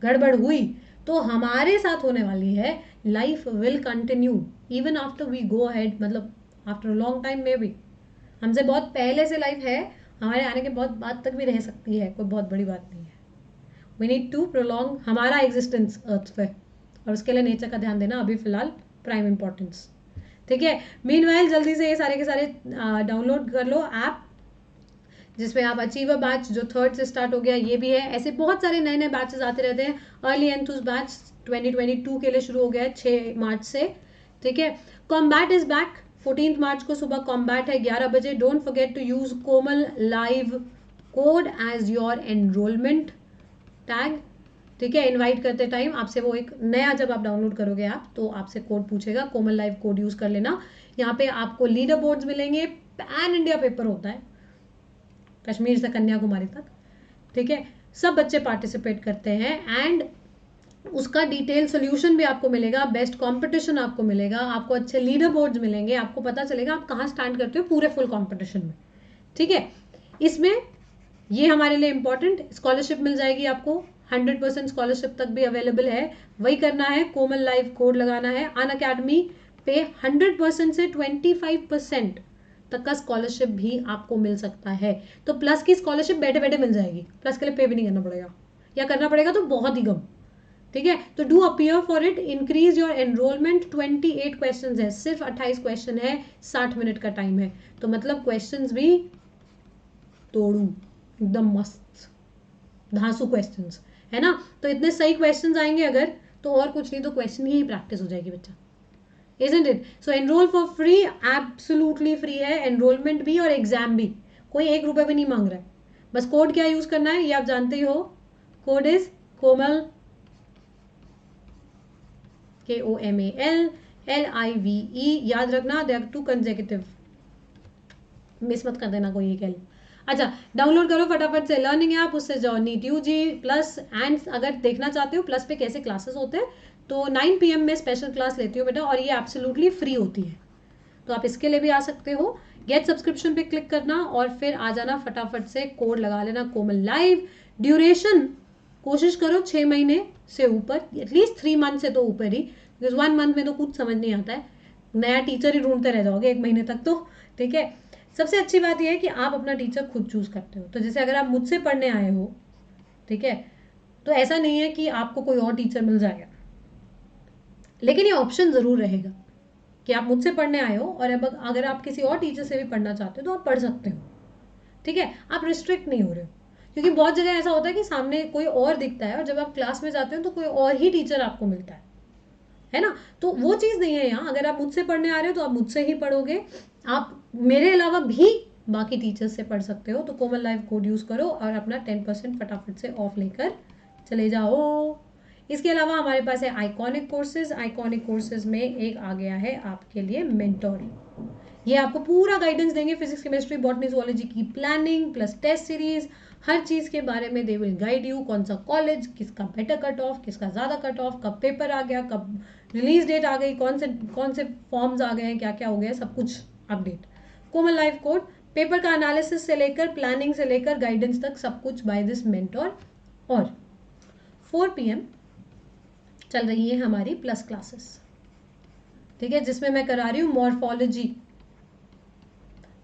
S1: गड़बड़ हुई तो हमारे साथ होने वाली है, life will continue even after we go ahead, मतलब आफ्टर अ लॉन्ग टाइम में भी। हमसे बहुत पहले से लाइफ है, हमारे आने के बहुत बाद तक भी रह सकती है, कोई बहुत बड़ी बात नहीं है। वी नीड टू प्रोलॉन्ग हमारा एग्जिस्टेंस अर्थ पे, और उसके लिए नेचर का ध्यान देना अभी फिलहाल प्राइम इंपॉर्टेंस। ठीक है, मीनवाइल जल्दी से ये सारे के सारे डाउनलोड कर लो ऐप, जिसमें आप अचीवर बैच जो 3rd से स्टार्ट हो गया ये भी है। ऐसे बहुत सारे नए नए बैचेस आते रहते हैं। अर्ली एंथुस बैच 2022 के लिए शुरू हो गया है 6 मार्च से। ठीक है, कॉम्बैट इज बैक 14 मार्च को सुबह कॉम्बैट है 11 बजे। Don't forget to use Komal live code as your enrolment tag. ठीक है, इनवाइट करते टाइम आपसे वो एक नया, जब आप डाउनलोड करोगे ऐप तो आपसे कोड पूछेगा, कोमल लाइव कोड यूज कर लेना। यहाँ पे आपको लीडर बोर्ड्स मिलेंगे, पैन इंडिया पेपर होता है कश्मीर से कन्याकुमारी तक। ठीक है, सब बच्चे पार्टिसिपेट करते हैं एंड उसका डिटेल सोल्यूशन भी आपको मिलेगा, बेस्ट कंपटीशन आपको मिलेगा, आपको अच्छे लीडर बोर्ड्स मिलेंगे, आपको पता चलेगा आप कहाँ स्टैंड करते हो पूरे फुल कंपटीशन में। ठीक है, इसमें ये हमारे लिए इंपॉर्टेंट, स्कॉलरशिप मिल जाएगी आपको, 100% स्कॉलरशिप तक भी अवेलेबल है। वही करना है, कोमल लाइव कोड लगाना है। अनअकैडमी पे 100% से 25% तक का स्कॉलरशिप भी आपको मिल सकता है। तो प्लस की स्कॉलरशिप बैठे बैठे मिल जाएगी, प्लस के लिए पे भी नहीं करना पड़ेगा, या करना पड़ेगा तो बहुत ही कम। ठीक है, तो do appear for it, increase your enrolment. 28 questions है, सिर्फ 28 क्वेश्चन है, 60 मिनट का टाइम है, तो मतलब क्वेश्चंस भी तोड़ू एकदम मस्त धांसू क्वेश्चंस है ना। तो इतने सही क्वेश्चंस आएंगे अगर, तो और कुछ नहीं तो क्वेश्चन ही प्रैक्टिस हो जाएगी बच्चा, isn't it? So enroll for free, absolutely free है एनरोलमेंट भी और एग्जाम भी, कोई 1 रुपए भी नहीं मांग रहा है। बस कोड क्या यूज करना है ये आप जानते ही हो, कोड इज कोमल KOMALLIVE, याद रखना, दे आर 2 कंसेक्यूटिव, मिस मत कर देना कोई एक एल। अच्छा, डाउनलोड करो फटाफट से लर्निंग ऐप, उससे जाओ नीट यूजी प्लस। एंड अगर देखना चाहते हो प्लस पे कैसे क्लासेस होते हैं तो 9 PM में स्पेशल क्लास लेती हूँ बेटा, और ये एब्सोल्युटली फ्री होती है, तो आप इसके लिए भी आ सकते हो। गेट सब्सक्रिप्शन पे क्लिक करना और फिर आ जाना फटाफट से, कोड लगा लेना कोमल लाइव। ड्यूरेशन कोशिश करो 6 महीने से ऊपर, एटलीस्ट 3 मंथ से तो ऊपर ही, बिकॉज 1 मंथ में तो कुछ समझ नहीं आता है, नया टीचर ही ढूंढते रह जाओगे 1 महीने तक तो। ठीक है, सबसे अच्छी बात यह है कि आप अपना टीचर खुद चूज करते हो। तो जैसे अगर आप मुझसे पढ़ने आए हो, ठीक है, तो ऐसा नहीं है कि आपको कोई और टीचर मिल जाएगा, लेकिन ये ऑप्शन जरूर रहेगा कि आप मुझसे पढ़ने आए हो और अब अगर आप किसी और टीचर से भी पढ़ना चाहते हो तो आप पढ़ सकते हो। ठीक है, आप रिस्ट्रिक्ट नहीं हो रहे हो, क्योंकि बहुत जगह ऐसा होता है कि सामने कोई और दिखता है और जब आप क्लास में जाते हो तो कोई और ही टीचर आपको मिलता है ना। तो वो चीज़ नहीं है यहाँ, अगर आप मुझसे पढ़ने आ रहे हो तो आप मुझसे ही पढ़ोगे, आप मेरे अलावा भी बाकी टीचर्स से पढ़ सकते हो। तो कोमल लाइव कोड यूज़ करो और अपना 10% फटाफट से ऑफ लेकर चले जाओ। इसके अलावा हमारे पास है आइकॉनिक कोर्सेज। आइकॉनिक कोर्सेज में एक आ गया है आपके लिए मेंटोर, ये आपको पूरा गाइडेंस देंगे, फिजिक्स केमिस्ट्री बॉटनी जूलॉजी की प्लानिंग प्लस टेस्ट सीरीज, हर चीज़ के बारे में दे विल गाइड यू, कौन सा कॉलेज, किसका बेटर कट ऑफ, किसका ज़्यादा कट ऑफ, कब पेपर आ गया, कब रिलीज डेट आ गई, कौन से फॉर्म्स आ गए हैं, क्या क्या हो गया, सब कुछ अपडेट। कोमल लाइव कोड, पेपर का एनालिसिस से लेकर प्लानिंग से लेकर गाइडेंस तक सब कुछ बाय दिस मेंटोर। और 4 PM चल रही है हमारी प्लस क्लासेस, ठीक है, जिसमें मैं करा रही हूँ मॉर्फोलॉजी।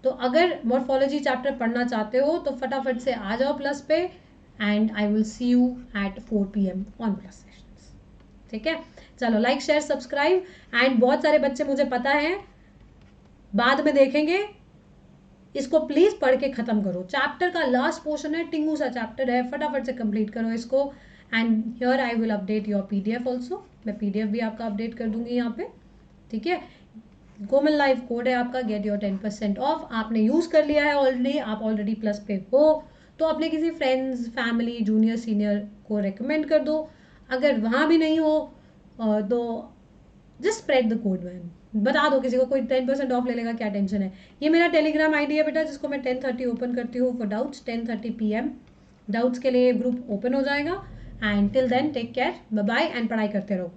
S1: तो अगर मॉर्फोलॉजी चैप्टर पढ़ना चाहते हो तो फटाफट से आ जाओ प्लस पे, and I will see you at 4 PM on plus sessions. ठीक है, चलो लाइक शेयर सब्सक्राइब। एंड बहुत सारे बच्चे मुझे पता है बाद में देखेंगे, इसको प्लीज पढ़ के खत्म करो। चैप्टर का लास्ट पोर्शन है, टिंगू सा चैप्टर है, फटाफट से कंप्लीट करो इसको। And here I will update your PDF also, मैं पीडीएफ भी आपका अपडेट कर दूंगी यहाँ पे, ठीक है। कोमल लाइव कोड है आपका, गेट योर 10% ऑफ। आपने यूज कर लिया है ऑलरेडी, आप ऑलरेडी प्लस पे हो, तो अपने किसी फ्रेंड्स, फैमिली, जूनियर, सीनियर को रेकमेंड कर दो। अगर वहां भी नहीं हो तो just spread the code man, बता दो किसी को, कोई 10% ऑफ ले लेगा, क्या टेंशन है। ये मेरा टेलीग्राम आईडी है बेटा, जिसको मैं 10:30 ओपन करती हूँ फॉर डाउट्स, 10:30 PM डाउट्स के लिए ग्रुप ओपन हो जाएगा। And till then take care, bye bye, and पढ़ाई करते रहो।